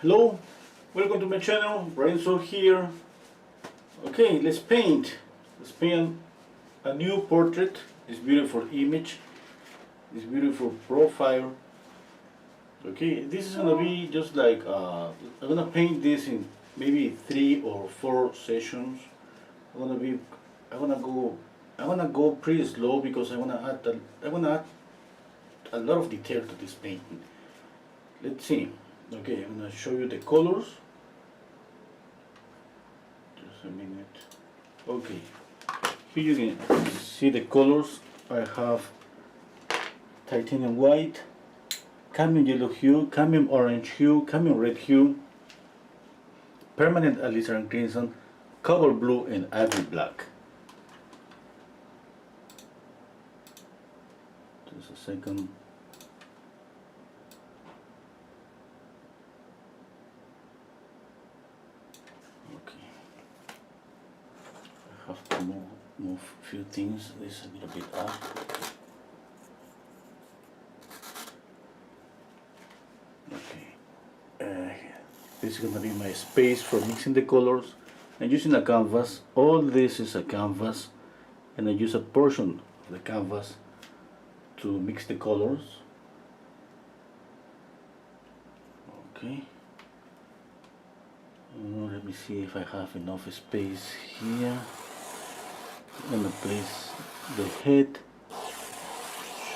Hello, welcome to my channel. Renzo here. Okay, let's paint. Let's paint a new portrait. This beautiful image, this beautiful profile. Okay, this is gonna be just like I'm gonna paint this in maybe 3 or 4 sessions. I'm gonna be, I wanna go pretty slow because I wanna add a lot of detail to this painting. Let's see. Okay, I'm gonna show you the colors. Just a minute. Okay, here you can see the colors. I have titanium white, cadmium yellow hue, cadmium orange hue, cadmium red hue, permanent alizarin crimson, cobalt blue, and ivory black. Just a second. Okay, I have to move a few things. This is a little bit up. Okay, this is gonna be my space for mixing the colors. I'm using a canvas. All this is a canvas, and I use a portion of the canvas to mix the colors. Okay. Let me see if I have enough space here. I'm gonna place the head,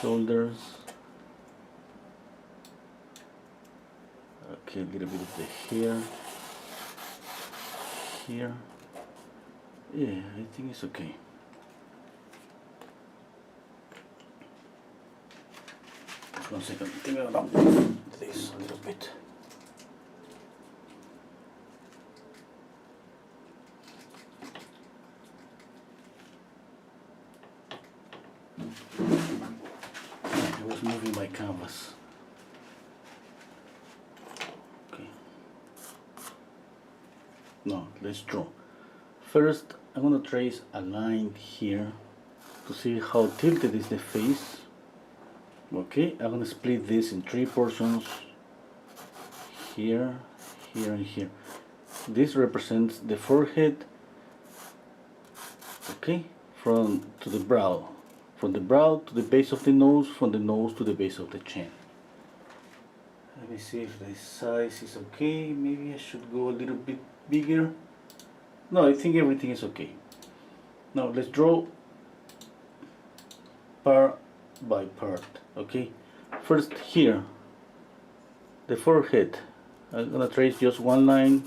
shoulders. Okay, a little bit of the hair here. Yeah, I think it's okay. Just 1 second. I think I'm gonna move this a little bit. I was moving my canvas. Okay. Now let's draw. First, I'm gonna trace a line here to see how tilted is the face. Okay, I'm gonna split this in 3 portions. Here, here, and here. This represents the forehead. Okay, from to the brow. From the brow to the base of the nose, from the nose to the base of the chin. Let me see if the size is okay. Maybe I should go a little bit bigger. No, I think everything is okay. Now let's draw part by part. Okay, first here, the forehead. I'm gonna trace just one line.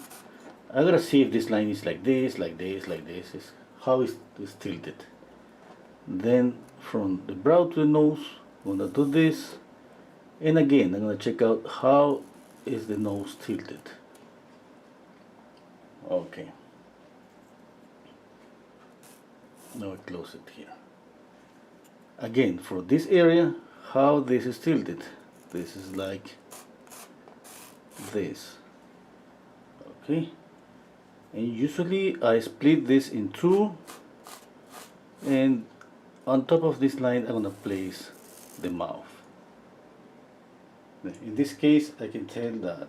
I gotta see if this line is like this, like this, like this. Is how is this tilted. Then from the brow to the nose, I'm gonna do this, and again I'm gonna check out how is the nose tilted. Okay, now I close it here. Again, for this area, how this is tilted. This is like this. Okay, and usually I split this in 2, and on top of this line I'm gonna place the mouth. In this case I can tell that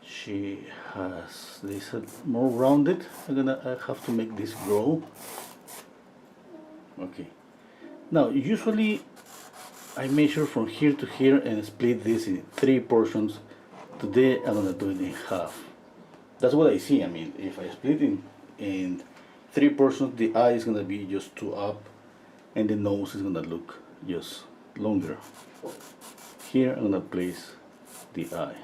she has this more rounded. I have to make this grow. Okay, now usually I measure from here to here and split this in 3 portions. Today I'm gonna do it in half. That's what I see. I mean, if I split in 3 portions, the eye is gonna be just 2 up, and the nose is gonna look just longer. Here I'm gonna place the eye,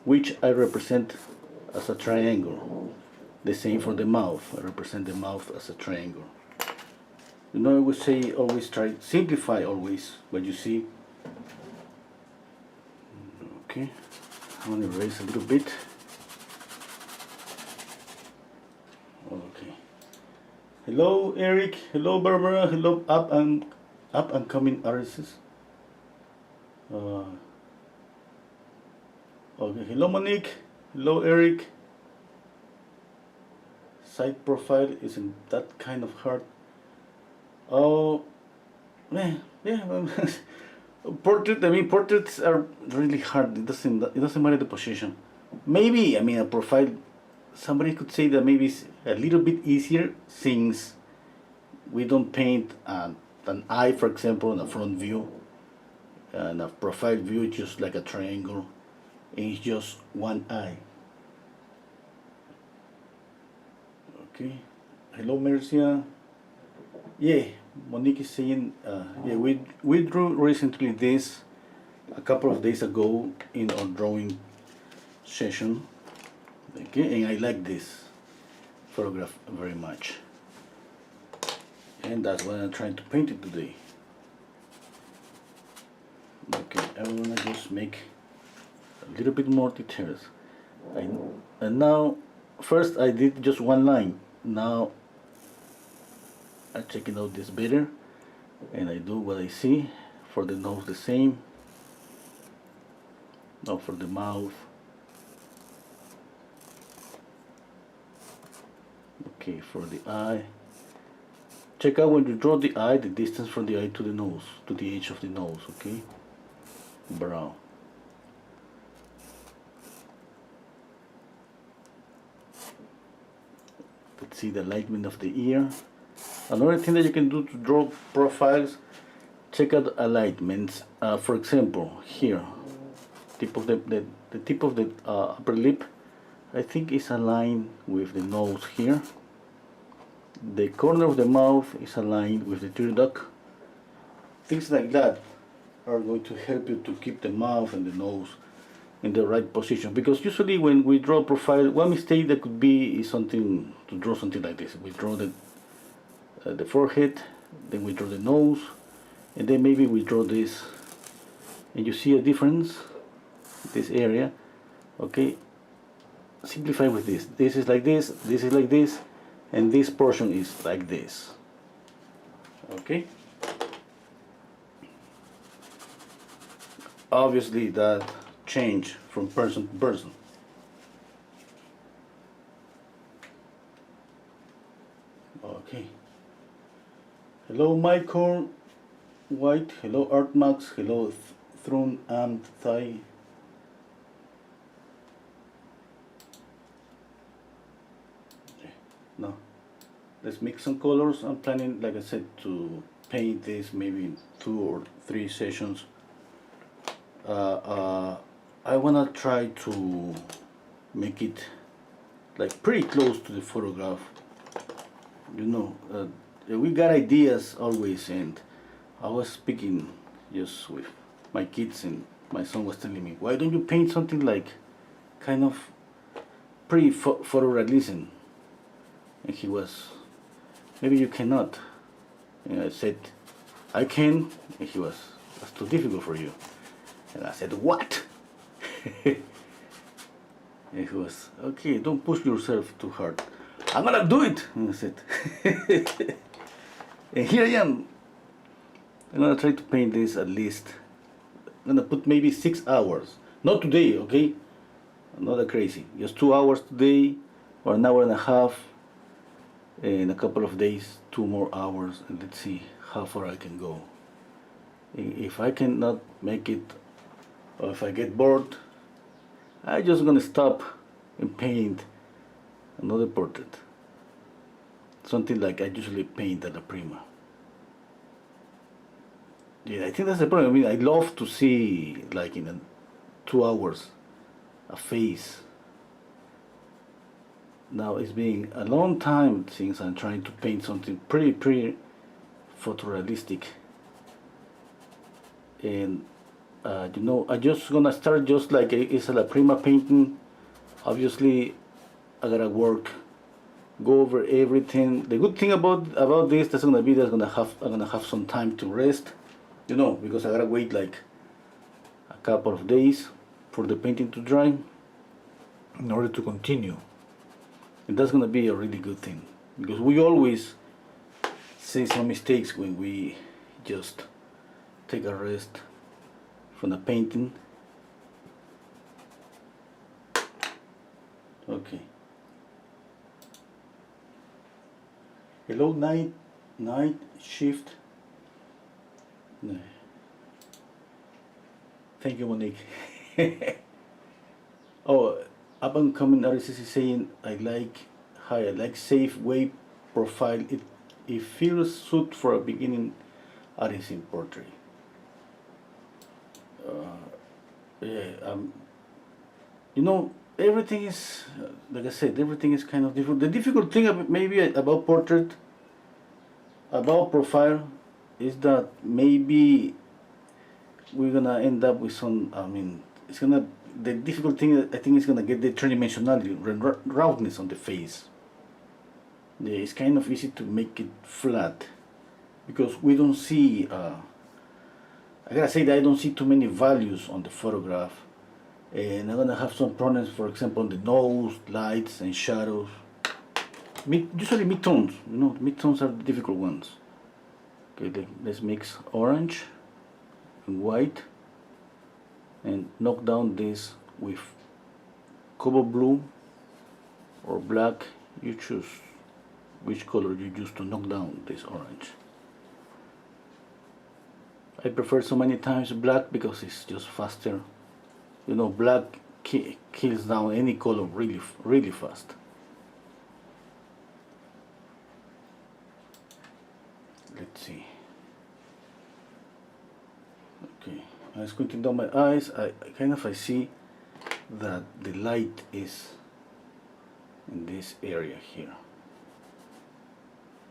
which I represent as a triangle. The same for the mouth. I represent the mouth as a triangle. You know, I would say always try simplify always what you see. Okay, I'm gonna erase a little bit. Okay. Hello Eric, hello Barbara, hello up and coming artists. Okay, hello Monique, hello Eric. Side profile isn't that kind of hard. Oh, yeah. Portrait. I mean, portraits are really hard. It doesn't matter the position. Maybe, I mean, a profile. Somebody could say that maybe it's a little bit easier since we don't paint an eye, for example, in a front view, and a profile view is just like a triangle, and it's just one eye. Okay. Hello, Mercia. Yeah, Monique is saying, yeah, we drew recently this a couple of days ago in our drawing session. Okay, and I like this photograph very much. And that's why I'm trying to paint it today. Okay, I'm gonna just make a little bit more details. And now, first I did just one line. Now I'm checking out this better, and I do what I see. For the nose the same. Now for the mouth. Okay, for the eye. Check out when you draw the eye, the distance from the eye to the nose, to the edge of the nose, okay? Brow. Let's see the alignment of the ear. Another thing that you can do to draw profiles, check out alignments. For example, here, tip of the tip of the upper lip, I think is aligned with the nose here. The corner of the mouth is aligned with the tear duct. Things like that are going to help you to keep the mouth and the nose in the right position. Because usually when we draw a profile, one mistake that could be is something to draw something like this. We draw the forehead, then we draw the nose, and then maybe we draw this, and you see a difference, this area. Okay, simplify with this. This is like this is like this, and this portion is like this. Okay, obviously that change from person to person. Okay, hello Michael White, hello Artmax, hello Throne and Thai. Now let's mix some colors. I'm planning, like I said, to paint this maybe in 2 or 3 sessions. I wanna try to make it like pretty close to the photograph. You know, we got ideas always, and I was speaking just with my kids, and my son was telling me, why don't you paint something like kind of pretty photorealism? And he was, maybe you cannot. And I said, I can. And he was, that's too difficult for you. And I said, what? And he was, okay, don't push yourself too hard. I'm gonna do it. And I said, and here I am. I'm gonna try to paint this at least. I'm gonna put maybe 6 hours. Not today, okay? Not that crazy. Just 2 hours today, or an hour and a half. In a couple of days, 2 more hours, and let's see how far I can go. If I cannot make it, or if I get bored, I'm just gonna stop and paint another portrait. Something like I usually paint at La Prima. Yeah, I think that's the problem. I mean, I love to see, like in 2 hours, a face. Now it's been a long time since I'm trying to paint something pretty photorealistic. And you know, I just gonna start just like it's a La Prima painting. Obviously, I gotta work, go over everything. The good thing about this, that's gonna be that I'm gonna have some time to rest. You know, because I gotta wait like a couple of days for the painting to dry in order to continue. And that's gonna be a really good thing, because we always say some mistakes when we just take a rest from the painting. Okay. Hello, night shift. Thank you, Monique. Oh, up and coming artist is saying I like high, I like safe wave profile. It feels suit for a beginning artist in portrait. Yeah, you know, everything is like I said, everything is kind of different. The difficult thing maybe about portrait, about profile, is that maybe we're gonna end up with some. I mean, it's gonna. The difficult thing I think is gonna get the tridimensionality, roundness on the face. Yeah, it's kind of easy to make it flat because we don't see. I gotta say that I don't see too many values on the photograph, and I'm gonna have some problems, for example, on the nose, lights and shadows. Usually mid-tones, you know, mid-tones are the difficult ones. Okay, let's mix orange and white and knock down this with cobalt blue or black. You choose which color you use to knock down this orange. I prefer so many times black because it's just faster. You know, black kills down any color really fast. Let's see. Okay, I'm squinting down my eyes. I see that the light is in this area here.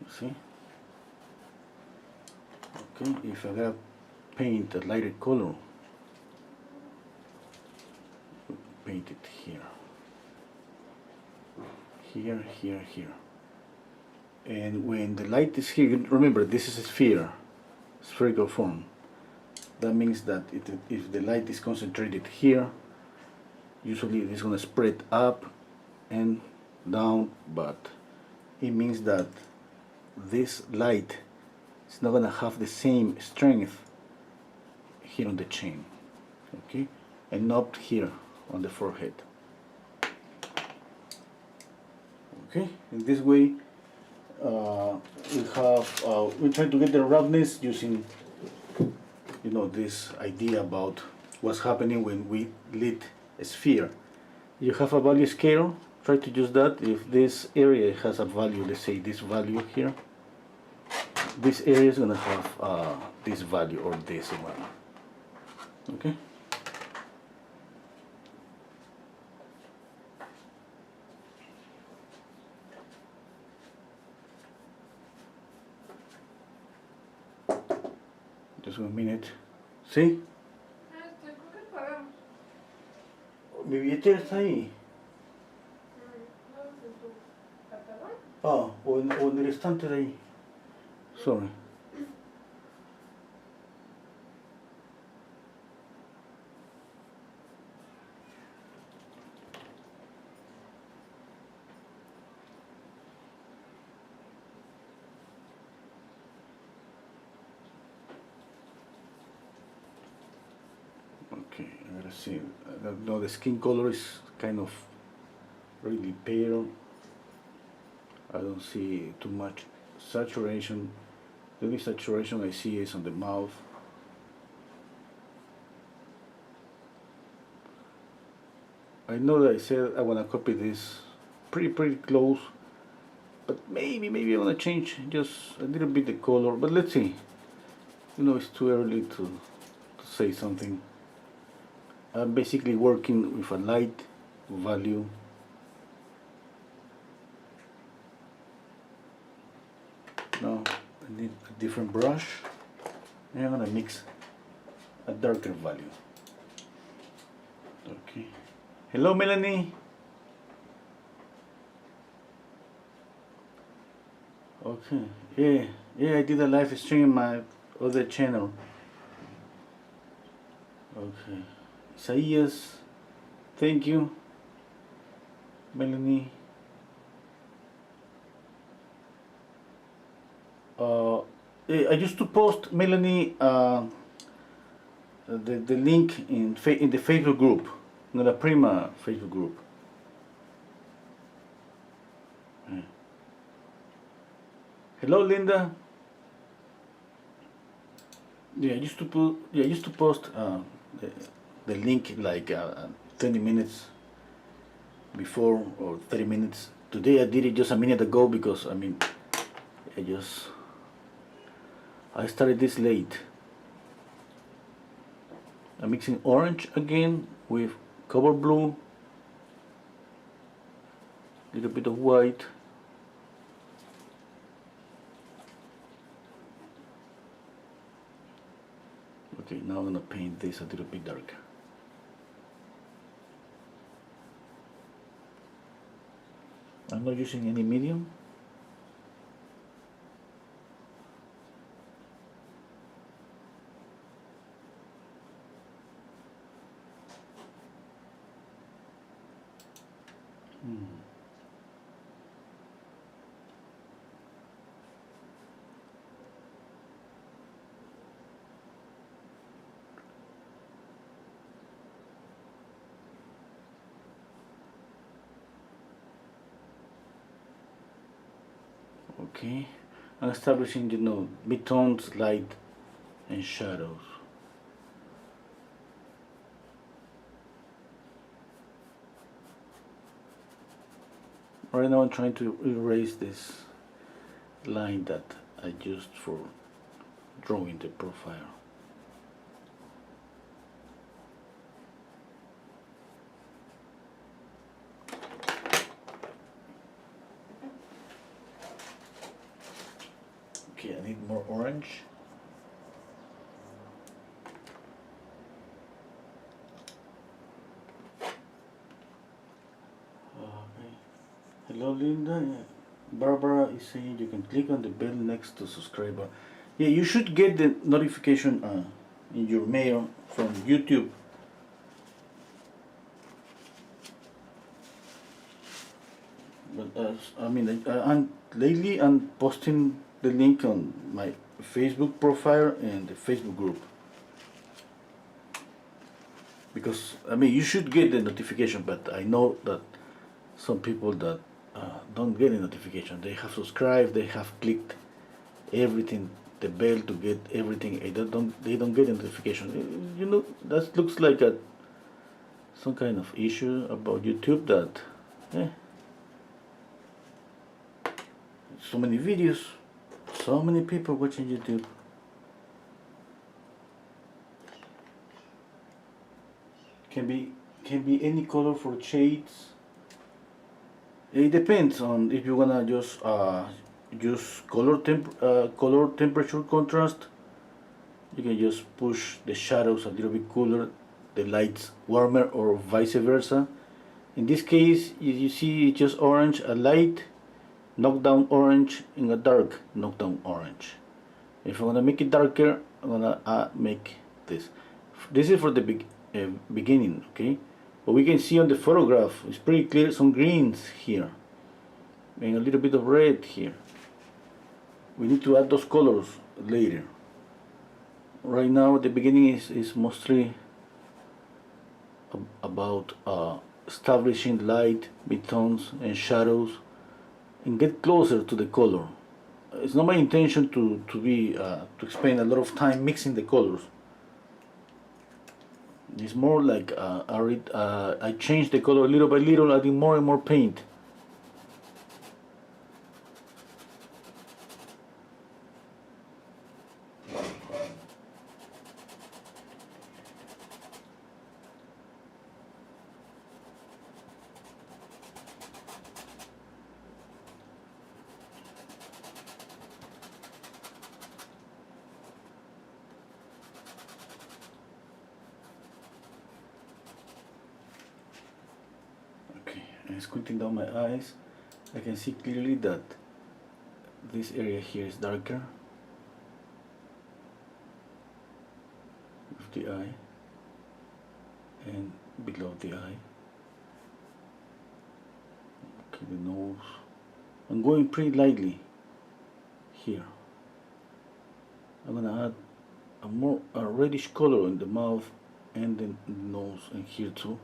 You see? Okay, if I gotta paint a lighter color, paint it here. Here. And when the light is here, remember this is a sphere, spherical form. That means that if the light is concentrated here, usually it is going to spread up and down, but it means that this light is not going to have the same strength here on the chin, okay, and not here on the forehead. Okay, in this way we try to get the roughness using, you know, this idea about what's happening when we lit a sphere. You have a value scale, try to use that. If this area has a value, let's say this value here, this area is going to have this value or this one. Okay. Just 1 minute. ¿Sí? Estoy con que pagamos. Mi billetera está ahí. ¿No en tu pantalón? Ah, o en el estante de ahí. Sorry. Okay, I gotta see. No, the skin color is kind of really pale. I don't see too much saturation. The only saturation I see is on the mouth. I know that I said I wanna copy this pretty close, but maybe I wanna change just a little bit the color. But let's see. You know, it's too early to say something. I'm basically working with a light value. Now I need a different brush and I'm gonna mix a darker value. Okay. Hello, Melanie. Okay. Yeah, I did a live stream on my other channel. Okay. Isaías, thank you. Melanie. I used to post, Melanie, the link in the Facebook group, not a Prima Facebook group. Hello, Linda. Yeah, I used to post the link like 20 minutes before or 30 minutes. Today I did it just a minute ago because I mean I started this late. I'm mixing orange again with cover blue, little bit of white. Okay, now I'm gonna paint this a little bit darker. I'm not using any medium. Okay, I'm establishing, you know, midtones, light and shadows. Right now I'm trying to erase this line that I used for drawing the profile. Okay, I need more orange. Okay. Hello Linda. Barbara is saying you can click on the bell next to subscriber. Yeah, you should get the notification in your mail from YouTube. But I mean, lately I'm posting the link on my Facebook profile and the Facebook group. Because I mean, you should get the notification, but I know that some people that don't get a notification. They have subscribed, they have clicked everything, the bell to get everything. They don't get a notification. You know, that looks like some kind of issue about YouTube that. So many videos, so many people watching YouTube. Can be any color for shades. It depends on if you wanna just use color temperature contrast. You can just push the shadows a little bit cooler, the lights warmer, or vice versa. In this case, you see just orange, a light knockdown orange, and a dark knockdown orange. If I want to make it darker, I'm gonna make this. This is for the beginning, okay? But we can see on the photograph, it's pretty clear, some greens here, and a little bit of red here. We need to add those colors later. Right now, the beginning is mostly about establishing light, midtones, and shadows, and get closer to the color. It's not my intention to spend a lot of time mixing the colors. It's more like I change the color little by little, adding more and more paint. And squinting down my eyes, I can see clearly that this area here is darker with the eye and below the eye. Okay, the nose. I'm going pretty lightly here. I'm gonna add a reddish color in the mouth and the nose and here too.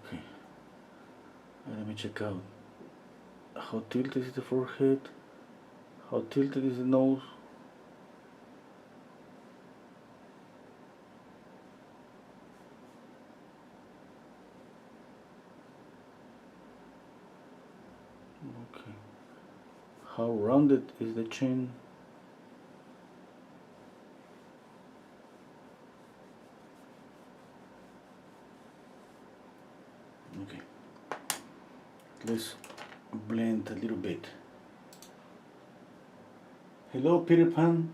Okay. Let me check out how tilted is the forehead, how tilted is the nose. How rounded is the chin? Okay, let's blend a little bit. Hello, Peter Pan.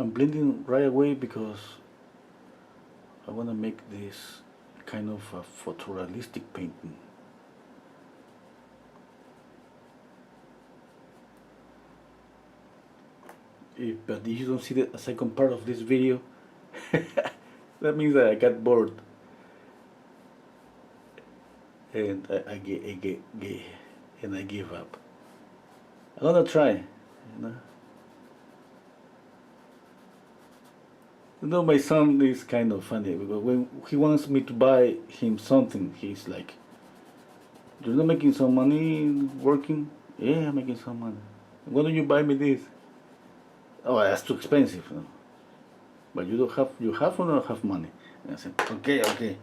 I'm blending right away because I want to make this kind of a photorealistic painting. But if you don't see the second part of this video, that means that I got bored and I give up. I'm gonna try, you know. You know, my son is kind of funny because when he wants me to buy him something, he's like, "You're not making some money working?" "Yeah, I'm making some money." "Why don't you buy me this?" "Oh, that's too expensive." "No. But you have or not have money?" And I said, "Okay, okay."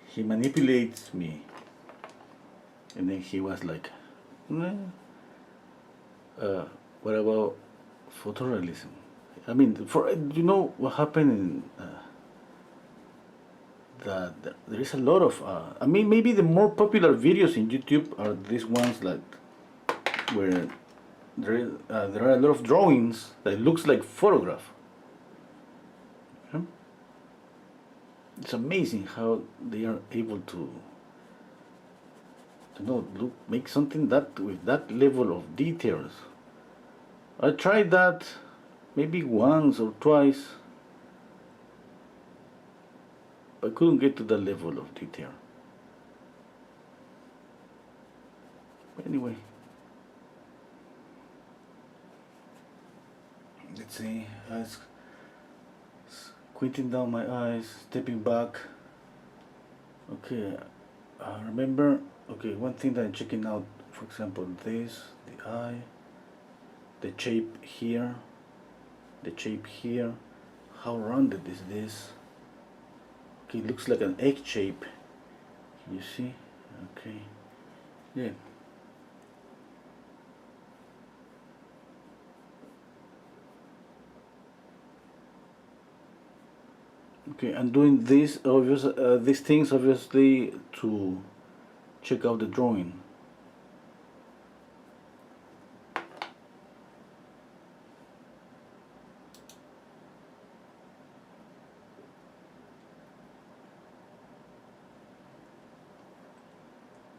He manipulates me, and then he was like, "Nah, what about photorealism?" I mean, for you know what happened in that there is a lot of I mean, maybe the more popular videos in YouTube are these ones like where there are a lot of drawings that looks like photograph. Hmm? It's amazing how they are able to know make something that with that level of details. I tried that maybe once or twice. I couldn't get to that level of detail. But anyway, let's see. Squinting down my eyes, stepping back. Okay, remember. Okay, one thing that I'm checking out, for example, this, the eye, the shape here, the shape here. How rounded is this? Okay, it looks like an egg shape. You see? Okay. Yeah. Okay, I'm doing these things obviously to check out the drawing.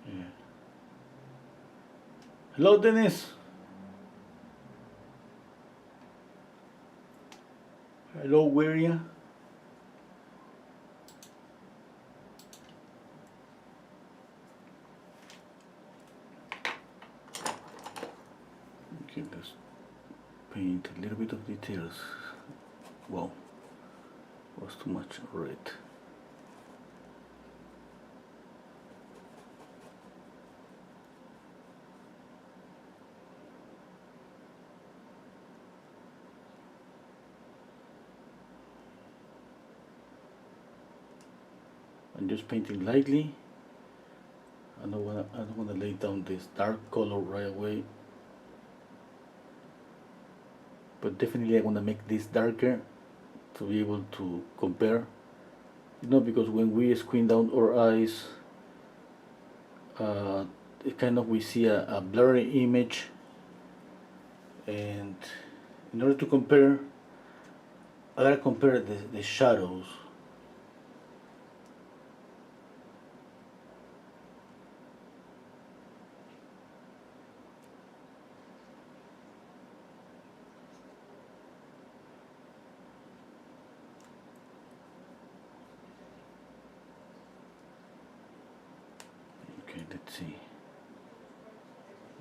Yeah. Hello, Dennis. Hello, where are you? Okay, let's paint a little bit of details. Wow, was too much red. I'm just painting lightly. I don't wanna lay down this dark color right away. But definitely I wanna make this darker to be able to compare. You know, because when we squint down our eyes, it kind of we see a blurry image, and in order to compare, I gotta compare the shadows. Okay, let's see.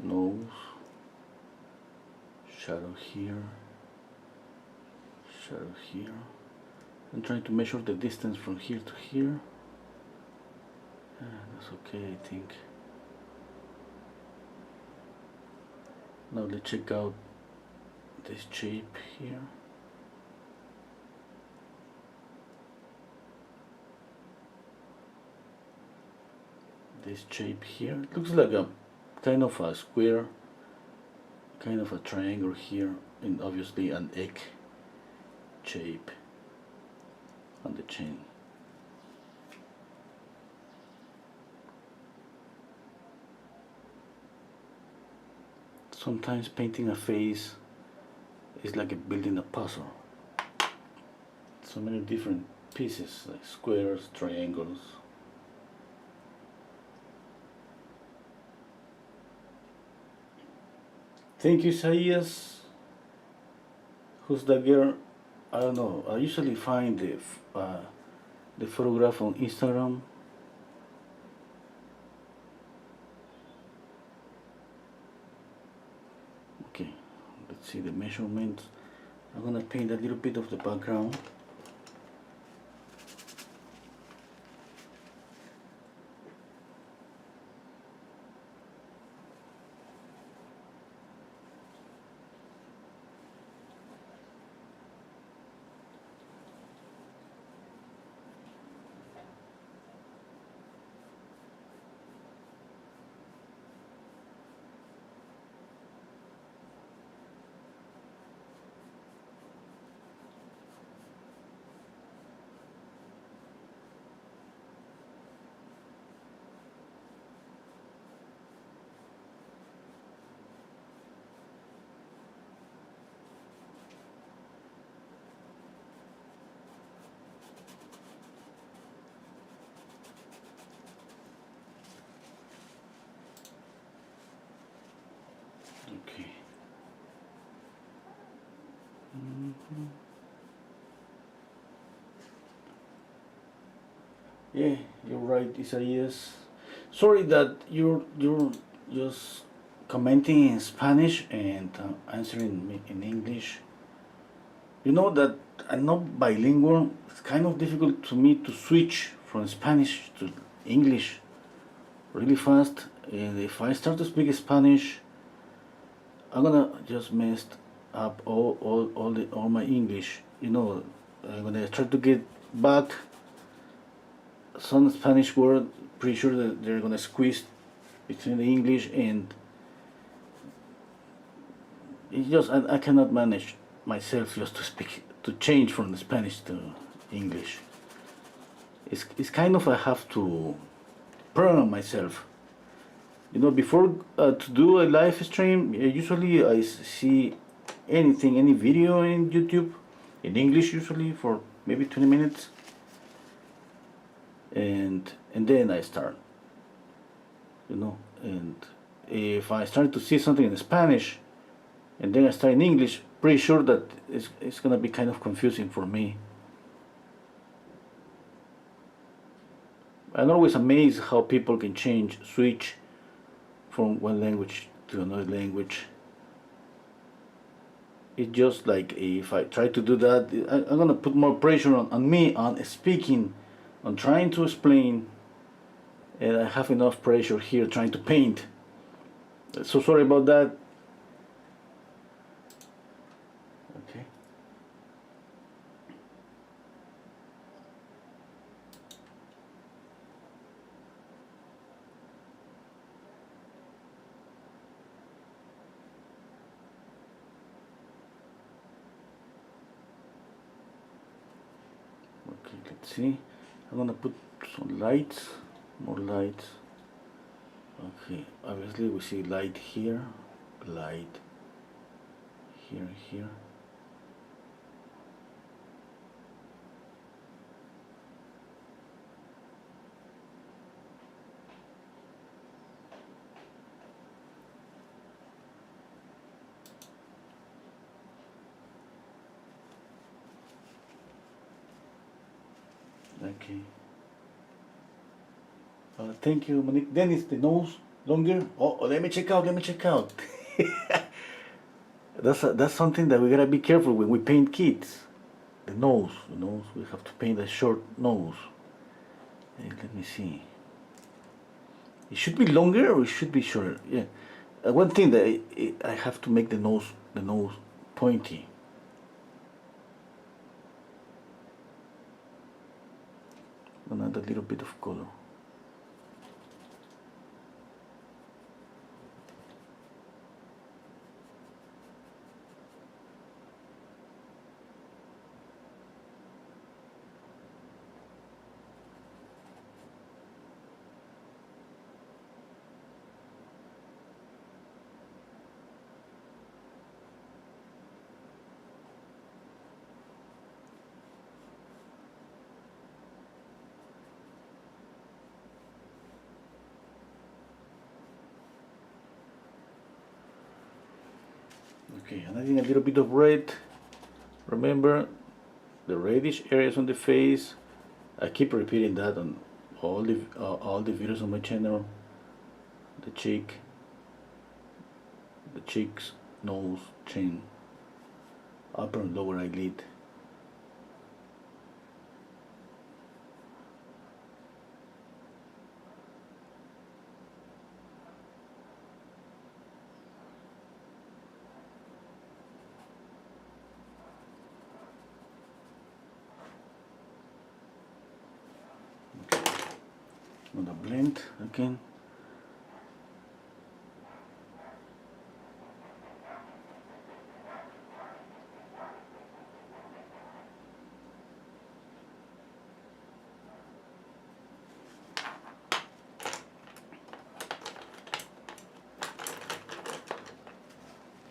Nose. shadow here, shadow here. I'm trying to measure the distance from here to here. That's okay, I think. Now let's check out this shape here. This shape here, it looks like a kind of a square, kind of a triangle here, and obviously an egg shape on the chin. Sometimes painting a face is like building a puzzle. So many different pieces, like squares, triangles. Thank you, Isaias. Who's the girl? I don't know. I usually find the photograph on Instagram. Okay, let's see the measurements. I'm gonna paint a little bit of the background. Okay. Yeah, you're right, Isaias. Sorry that you're just commenting in Spanish and answering me in English. You know that I'm not bilingual. It's kind of difficult to me to switch from Spanish to English really fast. And if I start to speak Spanish, I'm gonna just mess up all my English. You know, I'm gonna try to get back some Spanish word. Pretty sure that they're gonna squeeze between the English, and it's just I cannot manage myself just to speak, to change from the Spanish to English. It's kind of I have to program myself. You know, before to do a live stream, usually I see anything, any video in YouTube, in English usually for maybe 20 minutes, and then I start. You know, and if I start to see something in Spanish, and then I start in English, pretty sure that it's gonna be kind of confusing for me. I'm always amazed how people can switch from one language to another language. It's just like if I try to do that, I'm gonna put more pressure on me, on speaking, on trying to explain, and I have enough pressure here trying to paint. So sorry about that. Okay. Okay, let's see. I'm gonna put some lights, more lights. Okay, obviously we see light here, light here, here. Okay. Thank you, Monique. Then it's the nose longer. Oh, let me check out. Let me check out. That's something that we gotta be careful when we paint kids. The nose, we have to paint a short nose. Let me see. It should be longer or it should be shorter. Yeah. One thing that I have to make the nose pointy. Add a little bit of color. Okay, and adding a little bit of red. Remember the reddish areas on the face. I keep repeating that on all the videos on my channel. The cheek, the cheeks, nose, chin, upper and lower eyelid. On the blend again.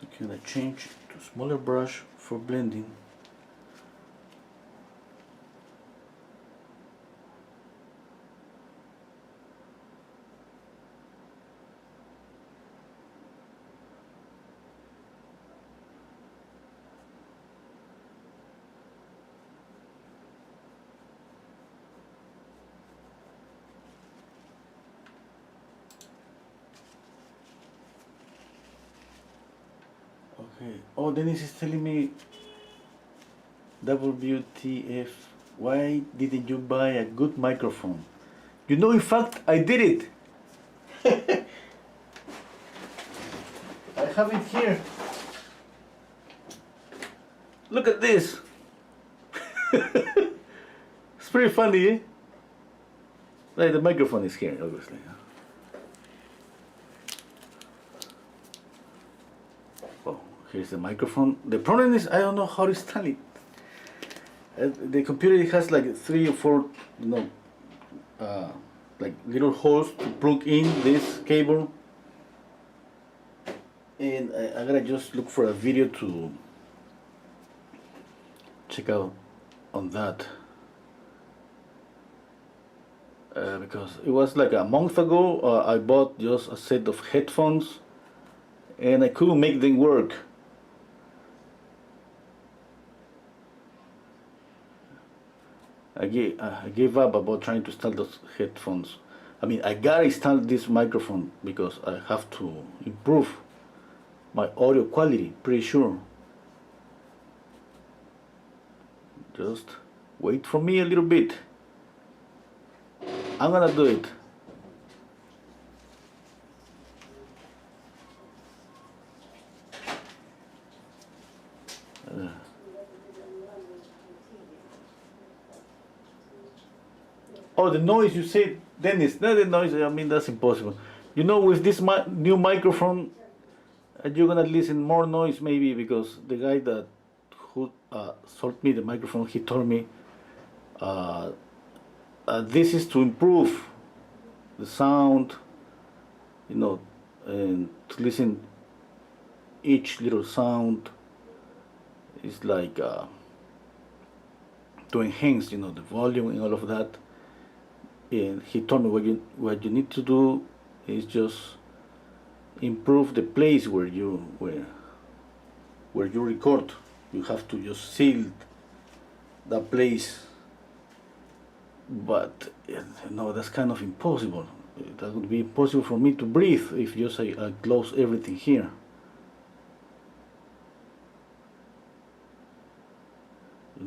Okay, I change to smaller brush for blending. Okay. Oh, Dennis is telling me, WTF, why didn't you buy a good microphone? You know, in fact, I did it. I have it here. Look at this. It's pretty funny, eh? Like the microphone is here, obviously. Oh, here's the microphone. The problem is I don't know how to install it. The computer has like 3 or 4, like little holes to plug in this cable, and I gotta just look for a video to check out on that, because it was like a month ago. I bought just a set of headphones and I couldn't make them work. I gave up about trying to install those headphones. I mean, I gotta install this microphone because I have to improve my audio quality, pretty sure. Just wait for me a little bit. I'm gonna do it. Oh, the noise you said, Dennis, not the noise, I mean, that's impossible. You know, with this new microphone, you're gonna listen more noise maybe, because the guy that who sold me the microphone, he told me this is to improve the sound, and to listen each little sound is like to enhance, the volume and all of that. And he told me what you need to do is just improve the place where you record. You have to just seal that place, but that's kind of impossible. That would be impossible for me to breathe if just I close everything here.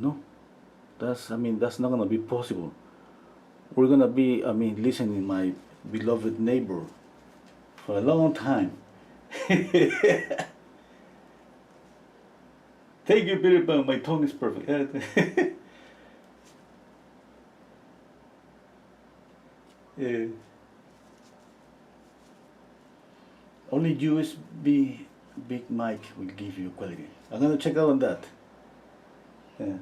No, that's not gonna be possible. We're gonna be, listening my beloved neighbor for a long time. Thank you, Peter Pan. My tongue is perfect. Yeah. Only USB big mic will give you quality. I'm gonna check out on that. Yeah.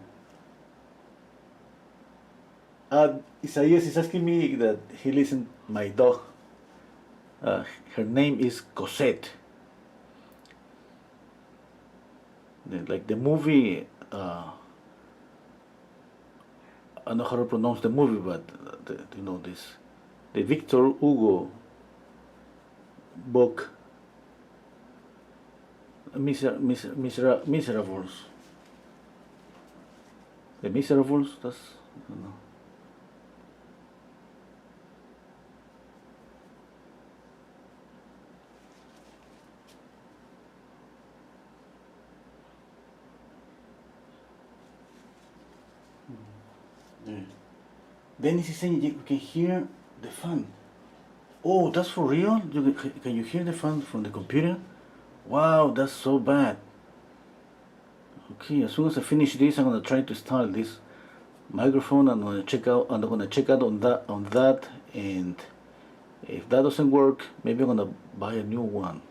Isaias is asking me that he listened my dog. Her name is Cosette. Like the movie, I don't know how to pronounce the movie, but this, the Victor Hugo book, Miserables. The Miserables. That's, I don't know. Yeah. Dennis is saying you can hear the fan. Oh, that's for real? Can you hear the fan from the computer? Wow, that's so bad. Okay, as soon as I finish this, I'm gonna try to install this microphone. I'm gonna check out on that, and if that doesn't work, maybe I'm gonna buy a new one.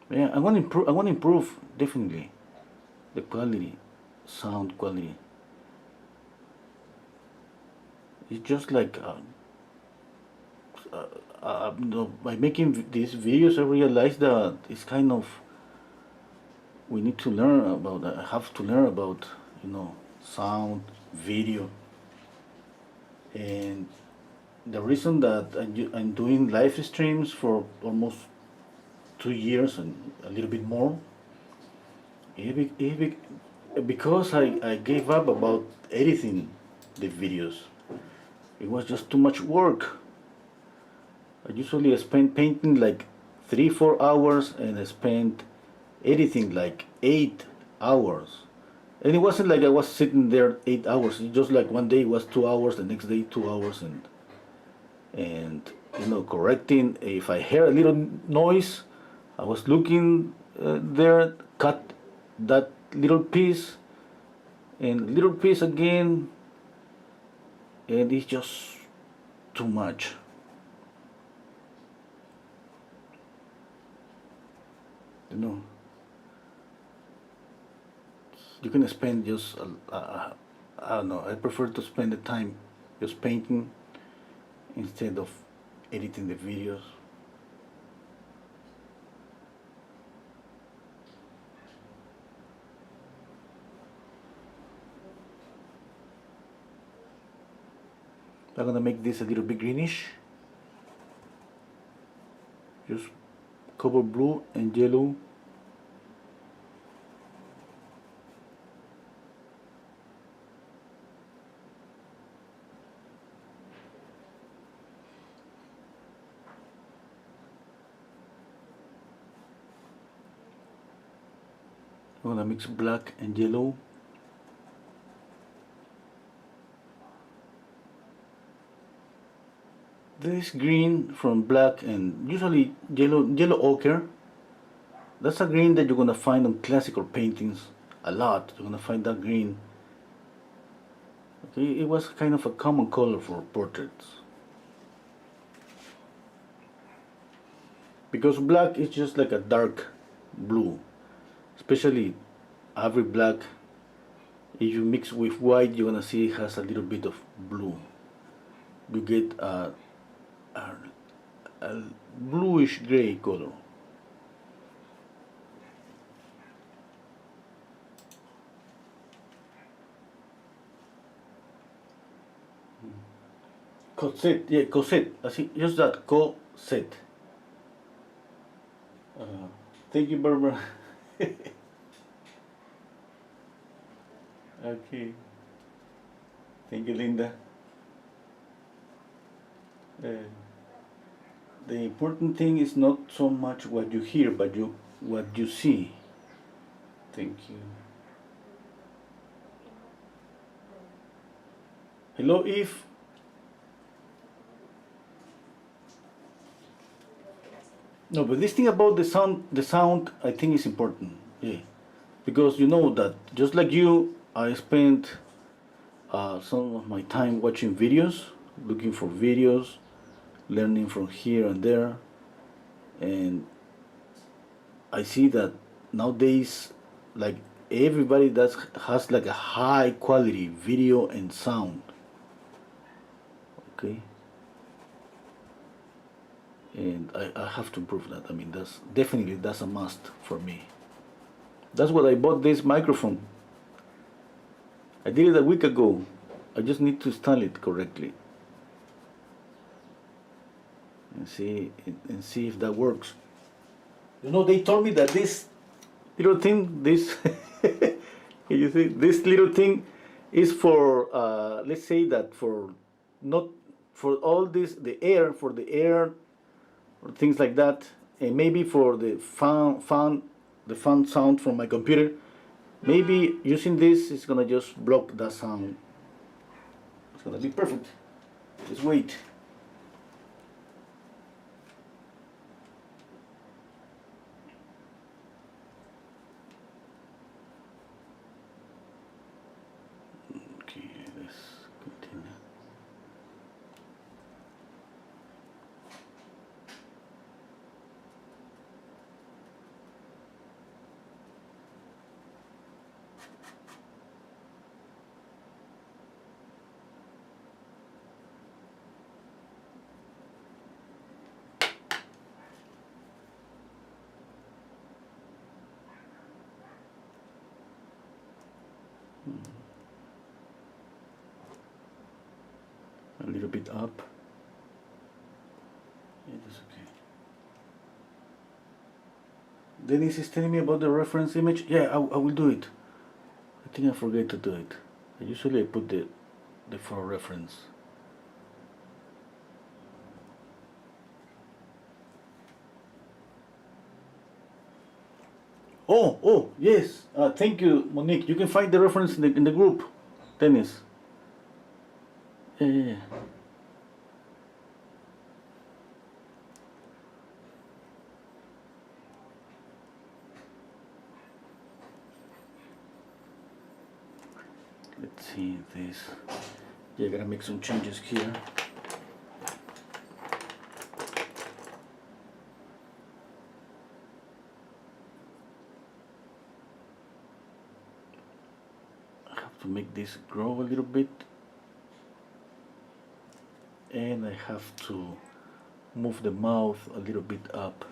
Yeah, I want to improve. I want to improve definitely the quality, sound quality. It's just like by making these videos, I realized that it's kind of we need to learn about. I have to learn about sound, video, and the reason that I'm doing live streams for almost 2 years and a little bit more because I gave up about editing the videos. It was just too much work. I usually spend painting like 3-4 hours, and I spent editing like 8 hours. And it wasn't like I was sitting there 8 hours. It's just like one day it was 2 hours, the next day 2 hours, and correcting. If I hear a little noise, I was looking there, cut that little piece, and little piece again, and it's just too much. You know, you can spend just, I don't know, I prefer to spend the time just painting instead of editing the videos. I'm gonna make this a little bit greenish. Just cover blue and yellow. I'm gonna mix black and yellow. This green from black and usually yellow ochre. That's a green that you're gonna find on classical paintings a lot. You're gonna find that green. Okay, it was kind of a common color for portraits. Because black is just like a dark blue, especially every black. If you mix with white, you're gonna see it has a little bit of blue. You get a bluish gray color. Cosette, yeah, Cosette. I see, just that, Cosette. Thank you, Barbara. Okay. Thank you, Linda. The important thing is not so much what you hear, but what you see. Thank you. Hello, Eve. No, but this thing about the sound, I think is important. Yeah, because you know that just like you, I spent some of my time watching videos, looking for videos, learning from here and there, and I see that nowadays, like everybody that has like a high quality video and sound. Okay. And I have to improve that. I mean, that's a must for me. That's what I bought this microphone. I did it a week ago. I just need to install it correctly and see if that works. You know, they told me that this little thing, this you see, this little thing is for let's say that for not for all this the air or things like that, and maybe for the fan sound from my computer. Maybe using this is gonna just block that sound. It's gonna be perfect. Just wait. Okay, let's continue. A little bit up. Yeah, that's okay. Dennis is telling me about the reference image. Yeah, I will do it. I think I forget to do it. I usually put the for reference. Oh, yes. Thank you, Monique. You can find the reference in the group, Dennis. Yeah. Let's see this. Yeah, I gotta make some changes here. I have to make this grow a little bit, and I have to move the mouth a little bit up.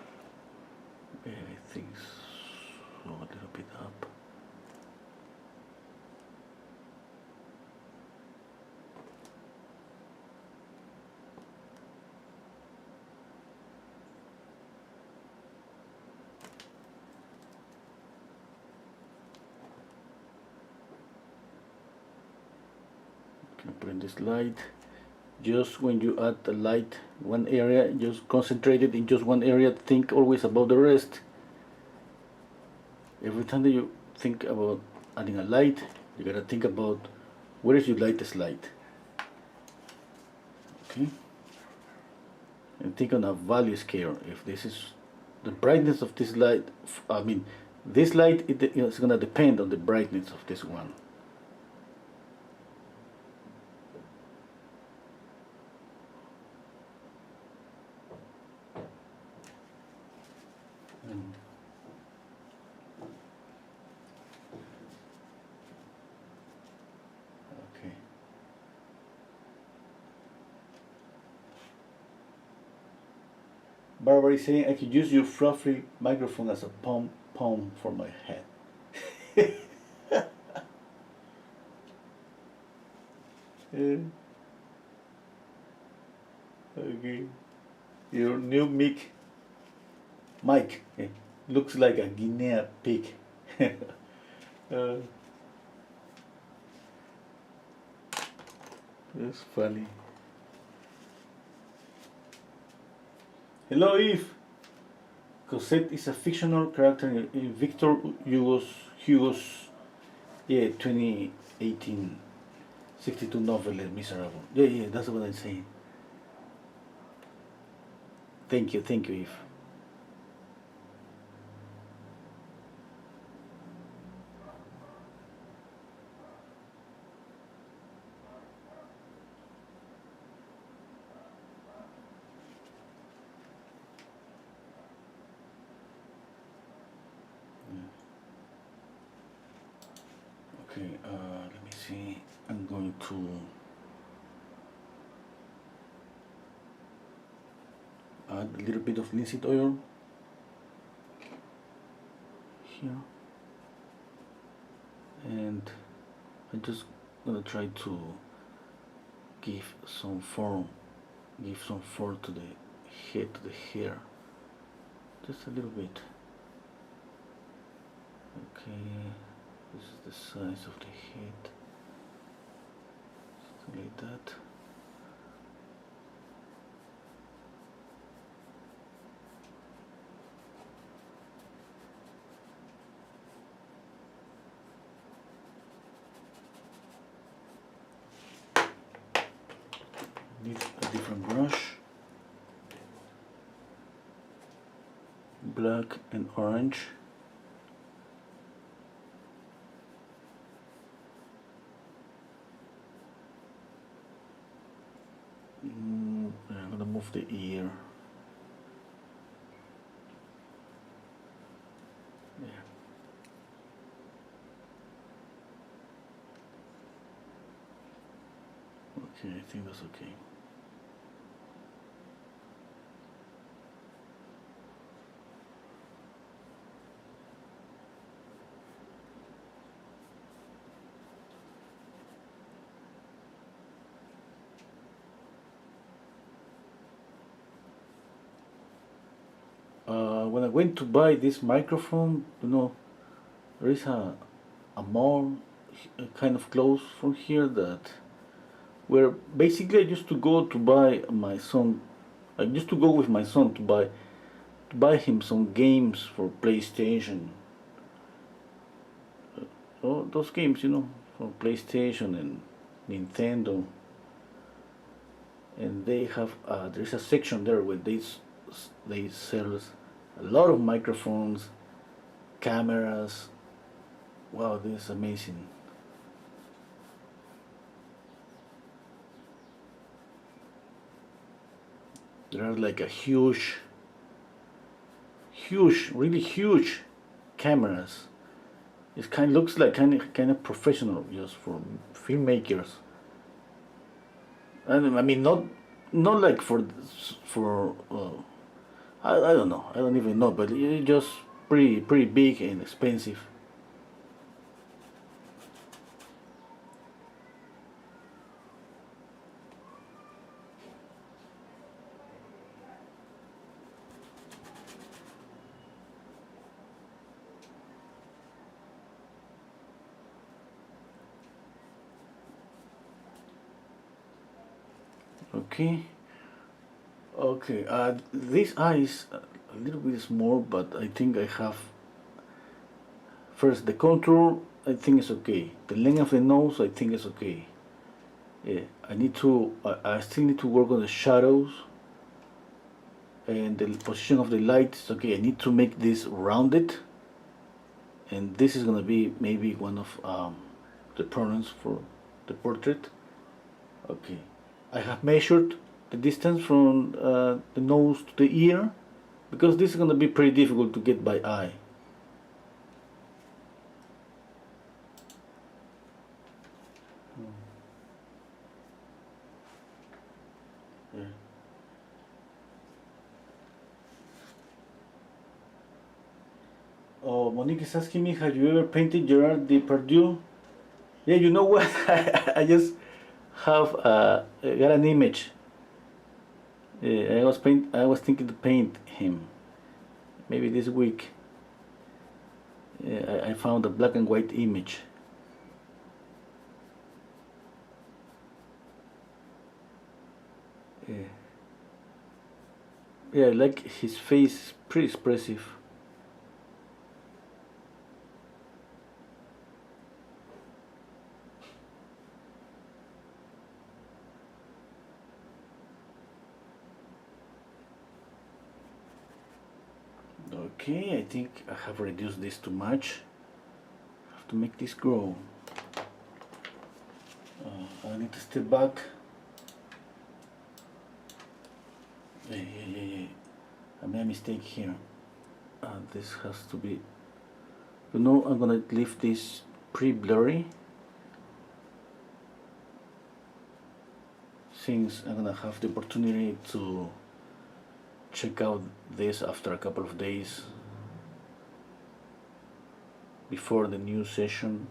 Yeah, I think so, a little bit up. Can put in this light. Just when you add the light one area, just concentrate it in just one area. Think always about the rest. Every time that you think about adding a light, you gotta think about where is your lightest light. Okay? And think on a value scale. If this is the brightness of this light, I mean, this light is gonna depend on the brightness of this one. Okay. Barbara is saying I could use your fluffy microphone as a pom for my head. Yeah. Okay. Your new mic looks like a Guinea pig. That's funny. Hello, Eve. Cosette is a fictional character in Victor Hugo's 2018 62 novel Les Miserables. Yeah, that's what I'm saying. Thank you, Eve. Okay, let me see. I'm going to add a little bit of linseed oil here, and I'm just gonna try to give some form to the head, to the hair, just a little bit. Okay, this is the size of the head, something like that. Need a different brush, black and orange. I'm gonna move the ear. Yeah. Okay, I think that's okay. When I went to buy this microphone, there is a mall kind of close from here that where basically I used to go to buy my son. I used to go with my son to buy him some games for PlayStation. Those games, for PlayStation and Nintendo. And they have there's a section there where they sell a lot of microphones, cameras. Wow, this is amazing. There are like a really huge cameras. It looks like kind of professional, just for filmmakers. And I mean, not like for I don't know. I don't even know, but it's just pretty big and expensive. Okay. Okay. This eye is a little bit small, but I think I have first the contour. I think is okay. The length of the nose, I think is okay. Yeah. I still need to work on the shadows and the position of the light. Is okay. I need to make this rounded, and this is gonna be maybe one of the problems for the portrait. Okay. I have measured the distance from the nose to the ear because this is going to be pretty difficult to get by eye. Yeah. Oh, Monique is asking me, have you ever painted Gerard Depardieu? Yeah, you know what? I just have got an image. I was thinking to paint him. Maybe this week. I found a black and white image. Yeah. Yeah, I like his face, pretty expressive. Okay, I think I have reduced this too much. I have to make this grow. I need to step back. Yeah. I made a mistake here. This has to be. You know, I'm gonna leave this pretty blurry, since I'm gonna have the opportunity to check out this after a couple of days before the new session.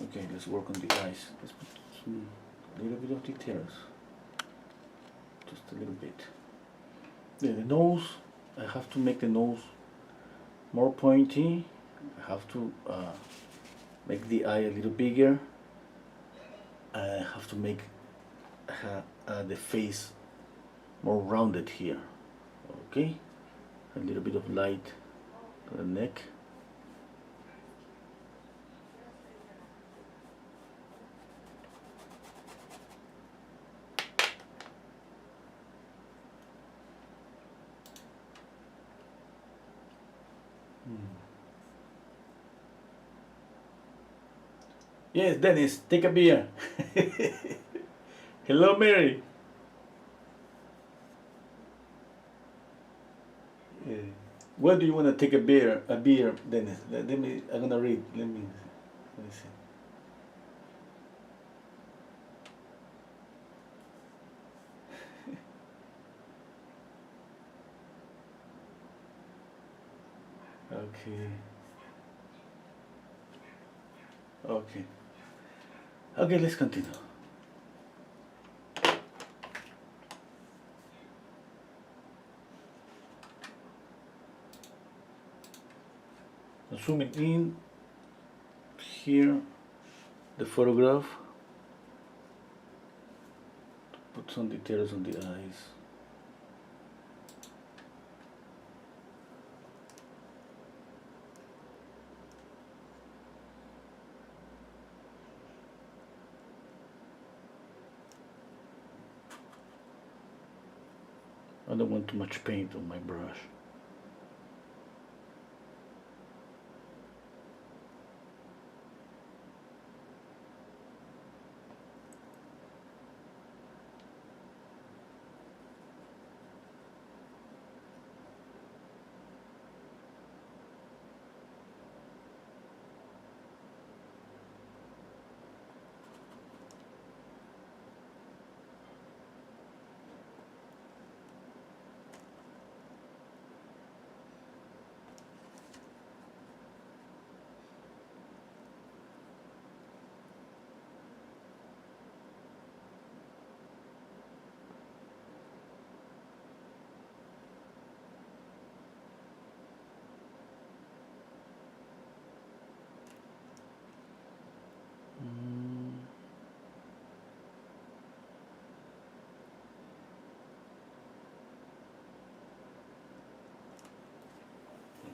Okay, let's work on the eyes. Let's put some little bit of details, just a little bit. Yeah, the nose, I have to make the nose more pointy. I have to make the eye a little bigger. I have to make the face more rounded here. Okay, a little bit of light to the neck. Yes, Dennis, take a beer. Hello, Mary. Uh, Where do you want to take a beer? A beer, Dennis. Let me. I'm gonna read. Let me see. Okay. Okay. Okay. Let's continue. Zooming in here, the photograph. Put some details on the eyes. I don't want too much paint on my brush.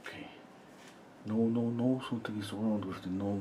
Okay. No, something is wrong with the nose.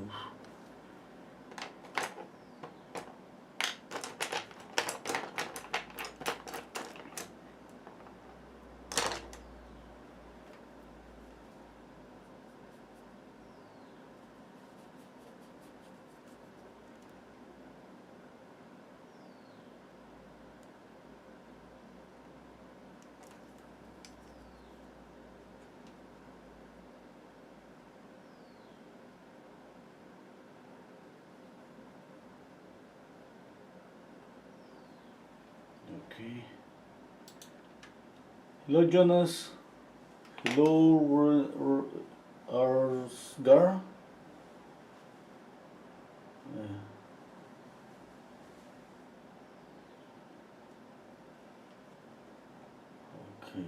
Okay. Hello, Jonas. Hello, Arsgar. Okay.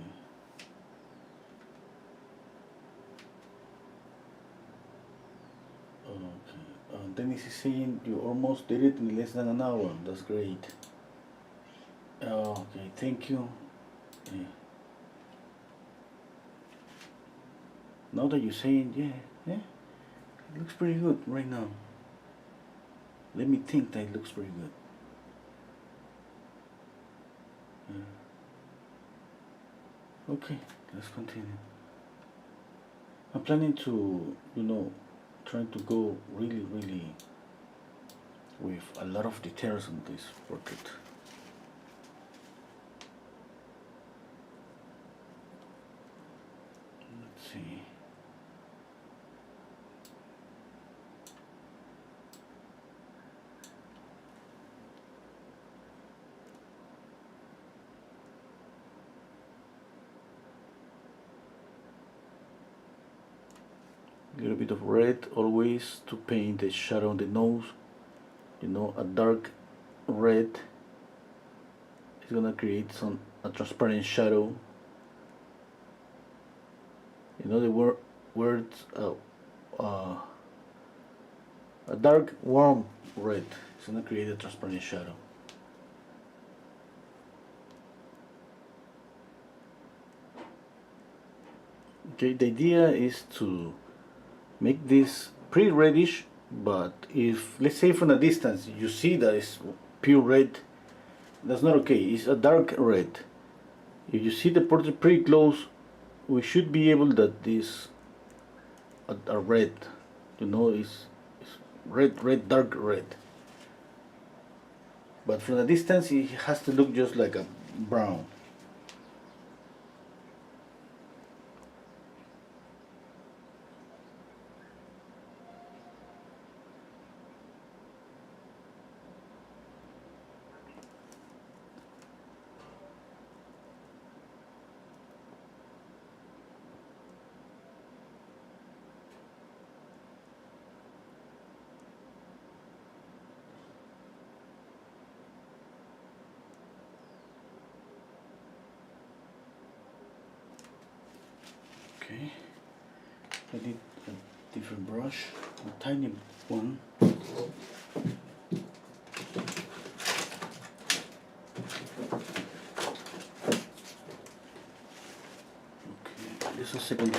Dennis is saying you almost did it in less than an hour. That's great. Oh, okay, thank you. Yeah. Now that you're saying, yeah, it looks pretty good right now. Let me think that it looks pretty good. Yeah. Okay, let's continue. I'm planning to, trying to go really with a lot of details on this portrait. Let's see. A little bit of red always to paint the shadow on the nose. A dark red is gonna create a transparent shadow. The words a dark warm red is gonna create a transparent shadow. Okay, the idea is to make this pretty reddish, but if, let's say, from a distance you see that it's pure red, that's not okay. It's a dark red. If you see the portrait pretty close, we should be able that this a red, is red, dark red. But from a distance it has to look just like a brown. Okay, I need a different brush, a tiny one. Okay, just a second.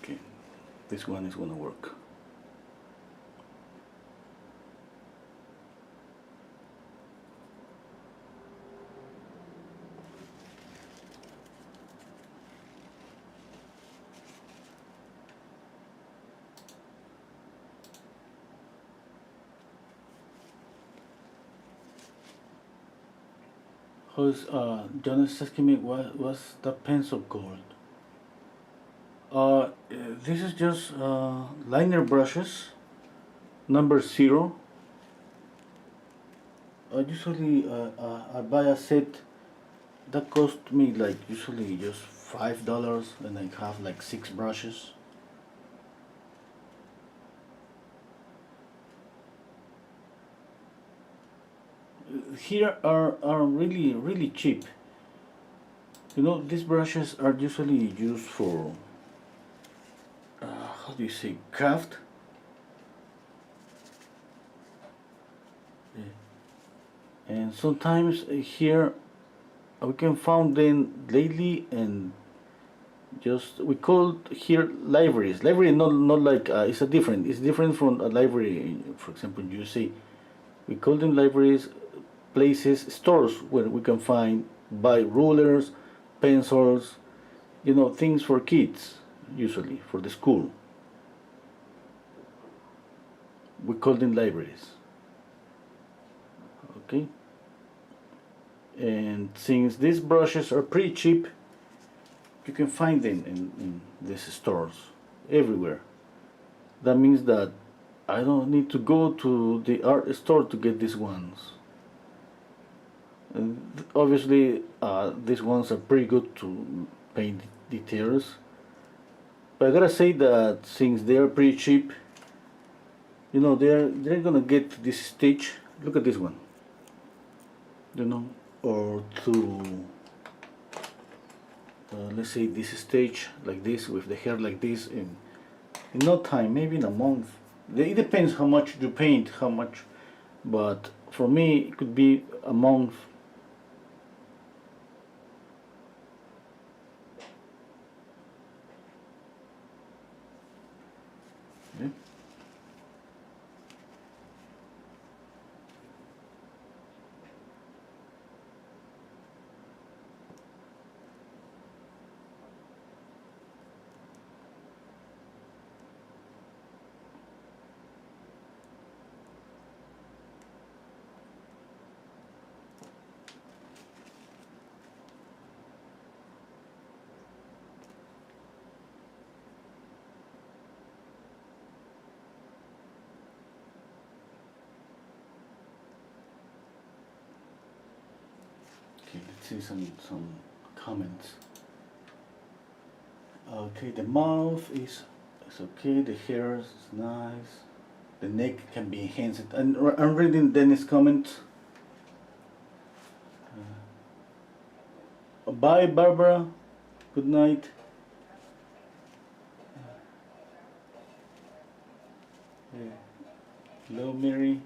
Okay, this one is gonna work. Who's John is asking me what's the pencil called? This is just liner brushes, number 0. Usually I buy a set that cost me like usually just $5, and I have like 6 brushes. Here are really cheap. These brushes are usually used for how do you say, craft. And sometimes here we can find them lately, and just we call here libraries. Library not like it's different from a library. For example, in USA, we call them libraries, places, stores where we can buy rulers, pencils, things for kids, usually for the school. We call them libraries. Okay. And since these brushes are pretty cheap, you can find them in these stores everywhere. That means that I don't need to go to the art store to get these ones. And obviously, these ones are pretty good to paint details. But I gotta say that since they are pretty cheap, they're gonna get this stitch. Look at this one. Or to let's say this stage like this with the hair like this in no time, maybe in a month. It depends how much you paint, how much, but for me it could be a month. Yeah. Okay, let's see some comments. Okay, the mouth is okay. The hair is nice. The neck can be enhanced. And I'm reading Dennis' comment. Bye, Barbara. Good night. Hello, Mary.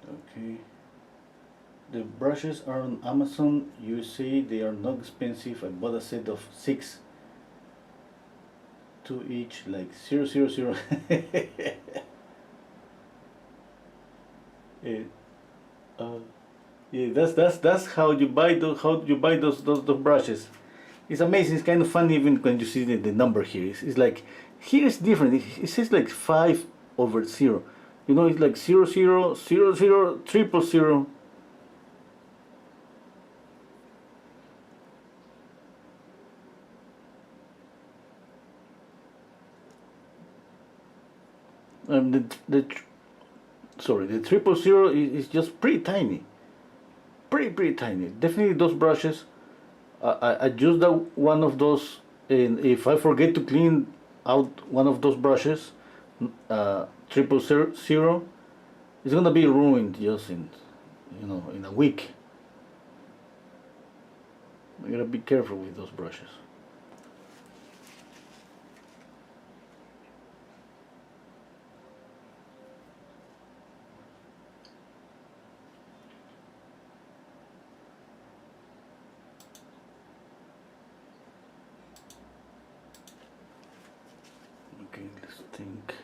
Okay. The brushes are on Amazon USA. They are not expensive. I bought a set of 6, 2 each, like 000. Yeah, yeah, that's how you buy those brushes. It's amazing. It's kind of funny even when you see the number here. It's like here it's different. It says like 5/0. You know, it's like 000000000. The sorry, the 000 is just pretty tiny, pretty tiny. Definitely those brushes. I use that one of those, and if I forget to clean out one of those brushes, 000, it's gonna be ruined just in a week. You gotta be careful with those brushes. Okay, let's think.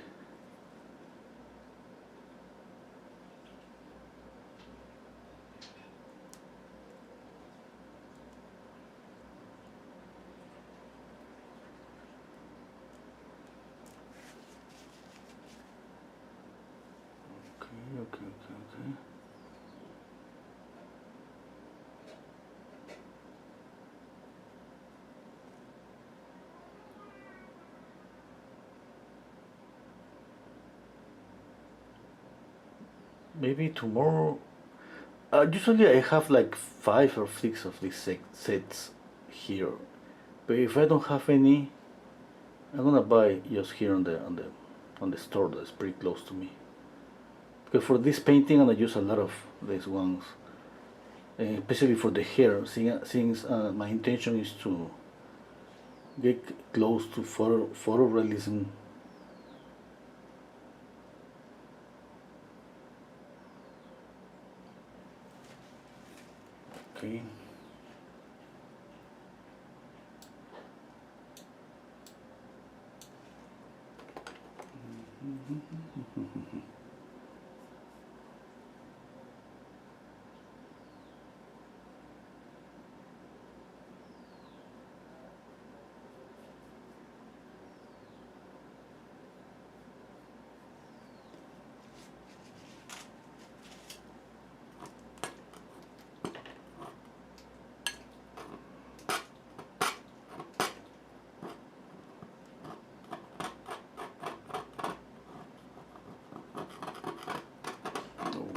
Okay. Maybe tomorrow. Usually I have like 5 or 6 of these sets here, but if I don't have any, I'm gonna buy just here on the store that's pretty close to me. Because for this painting, I'm gonna use a lot of these ones, especially for the hair. Since my intention is to get close to photorealism. Okay.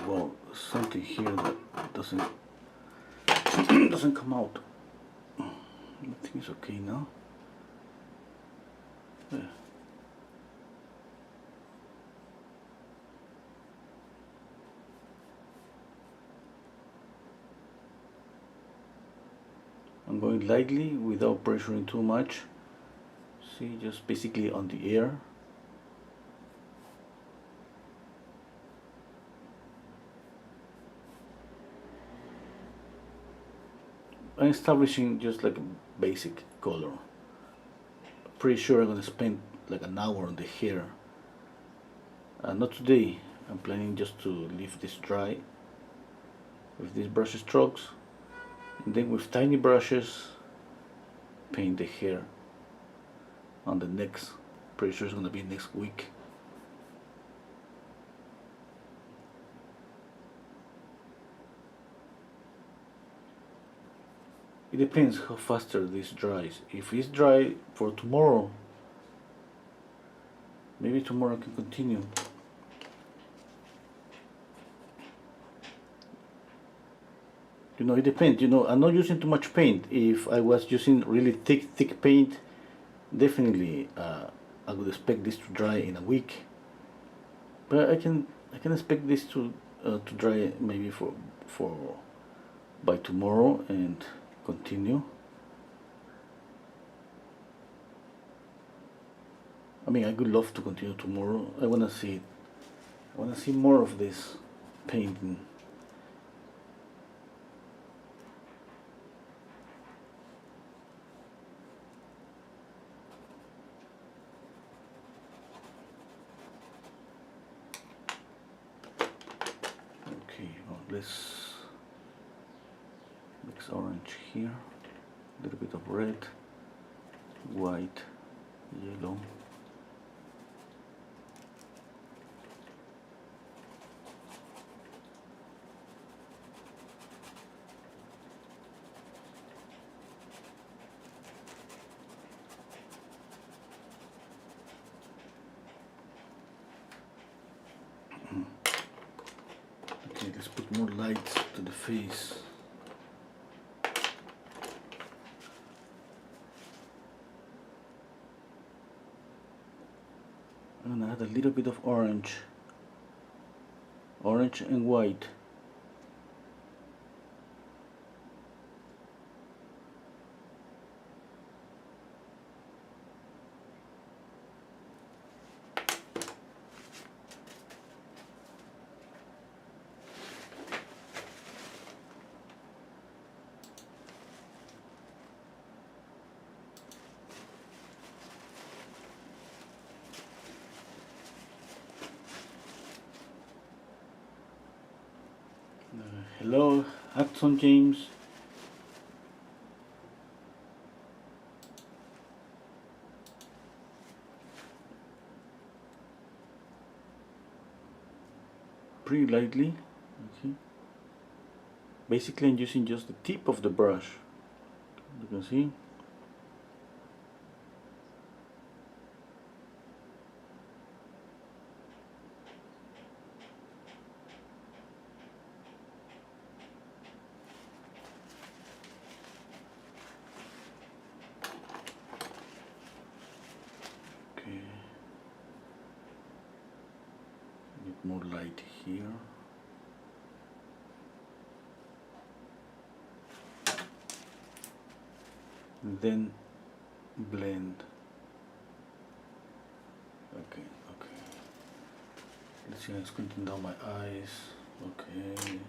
Well, something here that doesn't doesn't come out. I think it's okay now. Yeah. I'm going lightly without pressuring too much. See, just basically on the air. I'm establishing just like a basic color. Pretty sure I'm gonna spend like an hour on the hair. Not today. I'm planning just to leave this dry with these brush strokes, and then with tiny brushes paint the hair on the next. Pretty sure it's gonna be next week. It depends how faster this dries. If it's dry for tomorrow, maybe tomorrow I can continue. You know, it depends. You know, I'm not using too much paint. If I was using really thick paint, definitely I would expect this to dry in a week. But I can expect this to dry maybe for by tomorrow and continue. I mean, I would love to continue tomorrow. I wanna see it. I wanna see more of this painting. Okay, well, let's mix orange here, a little bit of red, white, yellow. Okay, let's put more light to the face. I'm gonna add a little bit of orange and white. Hello, Hudson James. Pretty lightly. Okay. Basically, I'm using just the tip of the brush. You can see. Okay. Need more light here. And then blend. Okay. Let's see, I'm squinting down my eyes. Okay.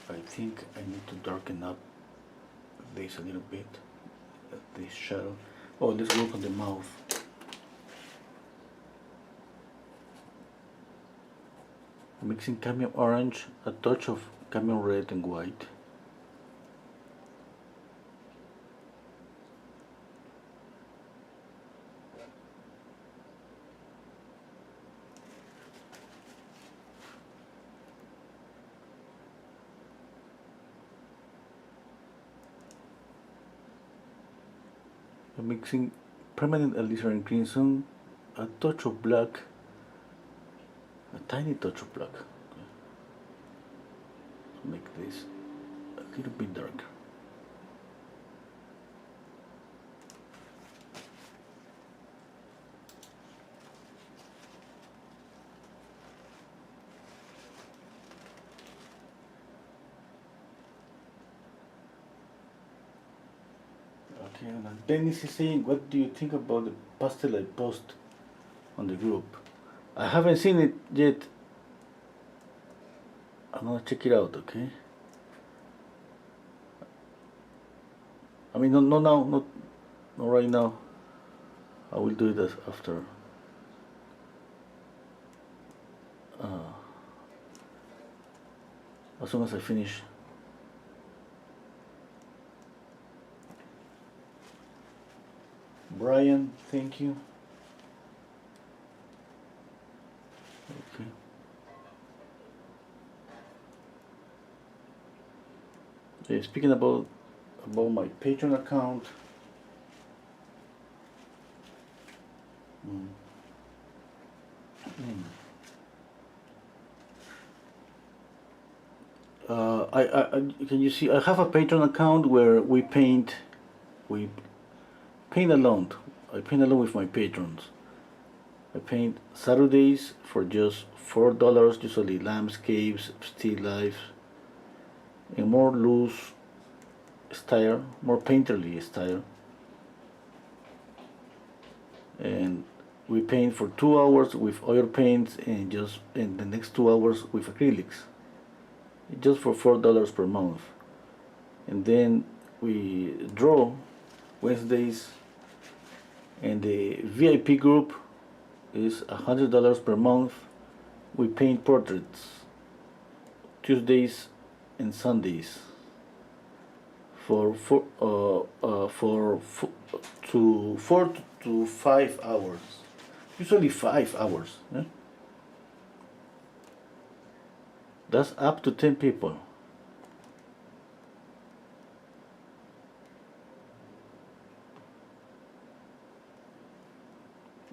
I think I need to darken up this a little bit. This shadow. Oh, let's work on the mouth. Mixing cadmium orange, a touch of cadmium red and white. Mixing permanent alizarin crimson, a touch of black, a tiny touch of black. Okay. Make this a little bit darker. Okay, now Dennis is saying, what do you think about the pastel I post on the group? I haven't seen it yet. I'm gonna check it out, okay? I mean, no now, not right now. I will do it after. Uh, as soon as I finish. Brian, thank you. Okay. Speaking about my Patreon account. Mm. Mm. Can you see? I have a Patreon account where we paint alone. I paint alone with my patrons. I paint Saturdays for just $4, usually landscapes, still life, and more loose style, more painterly style. And we paint for 2 hours with oil paints and the next 2 hours with acrylics, just for $4 per month. And then we draw Wednesdays, and the VIP group is $100 per month. We paint portraits Tuesdays and Sundays for 4 to 5 hours, usually 5 hours. Yeah? That's up to 10 people.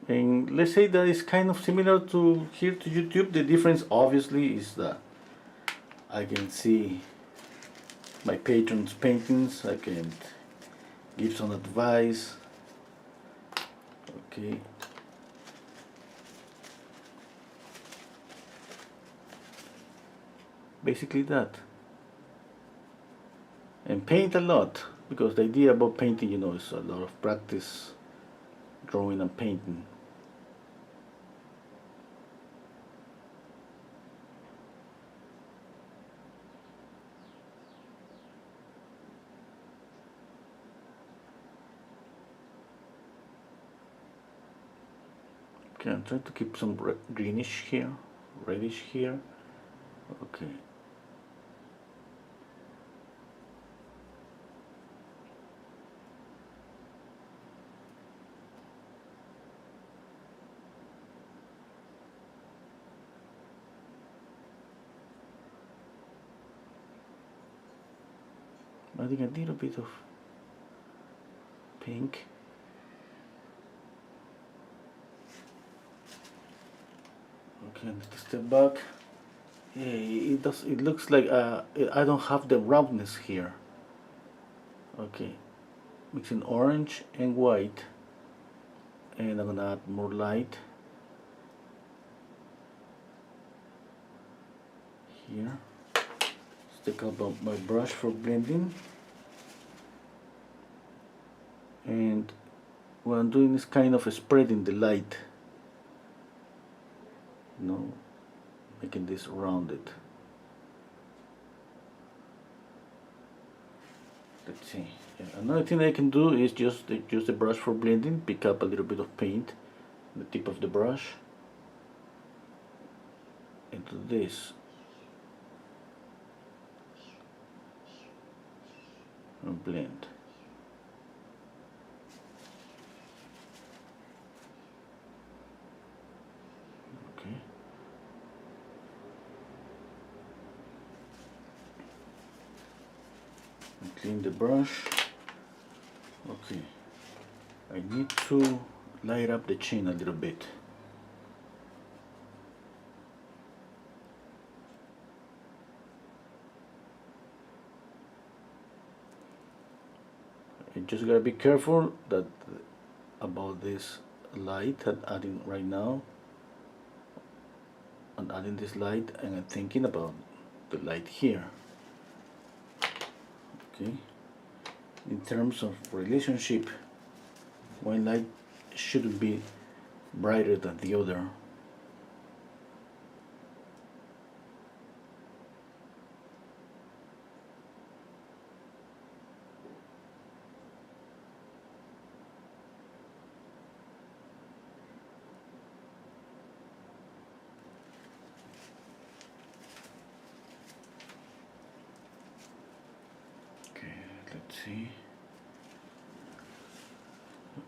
And let's say that is kind of similar to here to YouTube. The difference obviously is that I can see my patrons' paintings. I can give some advice. Okay. Basically that. And paint a lot, because the idea about painting, is a lot of practice, drawing and painting. Okay, I'm trying to keep some greenish here, reddish here. Okay. Adding a little bit of pink. Okay, let's step back. Yeah, it looks like I don't have the roundness here. Okay, mixing orange and white, and I'm gonna add more light here. Stick up my brush for blending, and what I'm doing is kind of spreading the light, making this rounded. Let's see. Yeah, another thing I can do is just use the brush for blending, pick up a little bit of paint on the tip of the brush into this, and blend. Okay. And clean the brush. Okay. I need to light up the chin a little bit. You just gotta be careful about this light I'm adding right now. I'm adding this light, and I'm thinking about the light here. Okay. in terms of relationship, one light shouldn't be brighter than the other. Okay, let's see.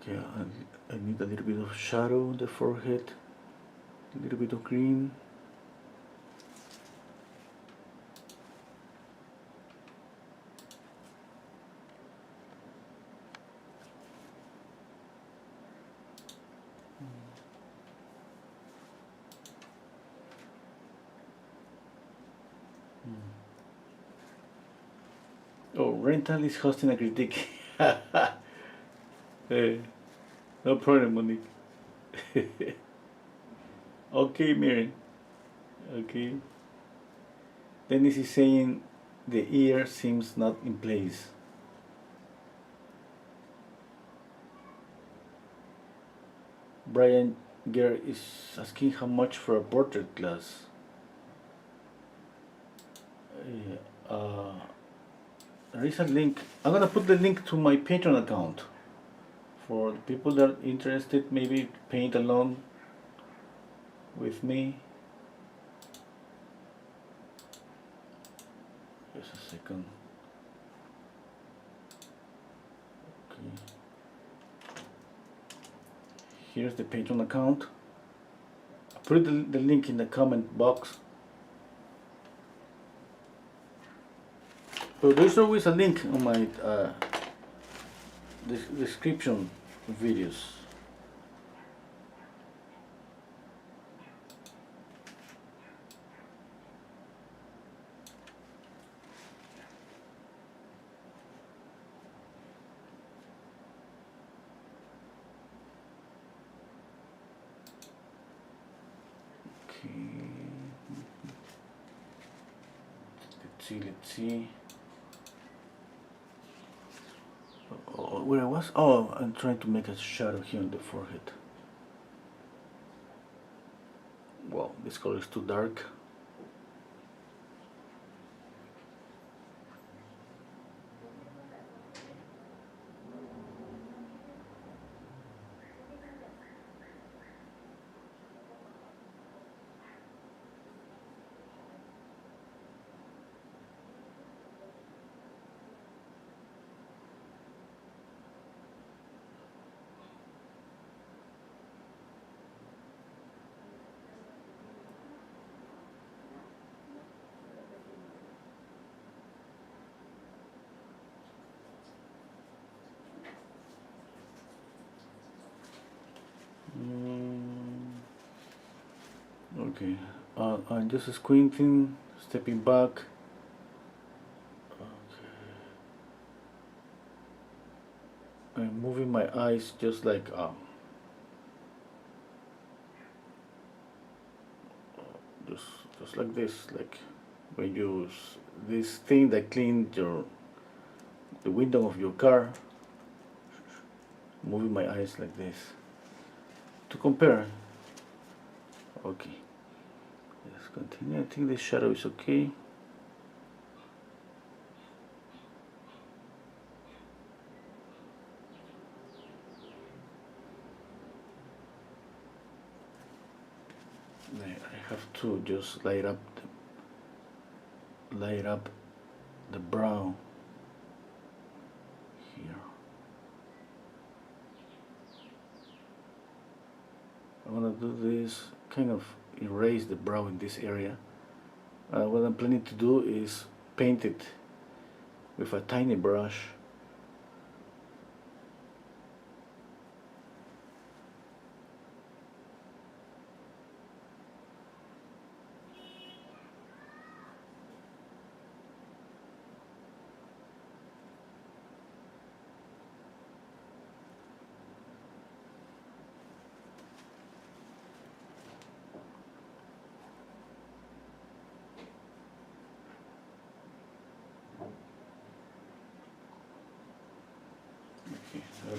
Okay, I need a little bit of shadow on the forehead, a little bit of green. Oh, Rental is hosting a critique. No problem, Monique. Okay, Miriam. Okay. Dennis is saying the ear seems not in place. Brian Gere is asking how much for a portrait class. Uh, there is a link. I'm gonna put the link to my Patreon account for the people that are interested. Maybe paint along with me. Just a second. Okay. Here's the Patreon account. I put the link in the comment box. So there's always a link on my description videos. Okay. Let's see. Oh, where I was? Oh, I'm trying to make a shadow here on the forehead. Well, this color is too dark. Okay, I'm just squinting, stepping back. Okay. I'm moving my eyes just like just like this, like when you use this thing that cleans the window of your car. Moving my eyes like this to compare. Okay, let's continue. I think the shadow is okay. I have to just light up the brow here. I want to do this, kind of erase the brow in this area. What I'm planning to do is paint it with a tiny brush.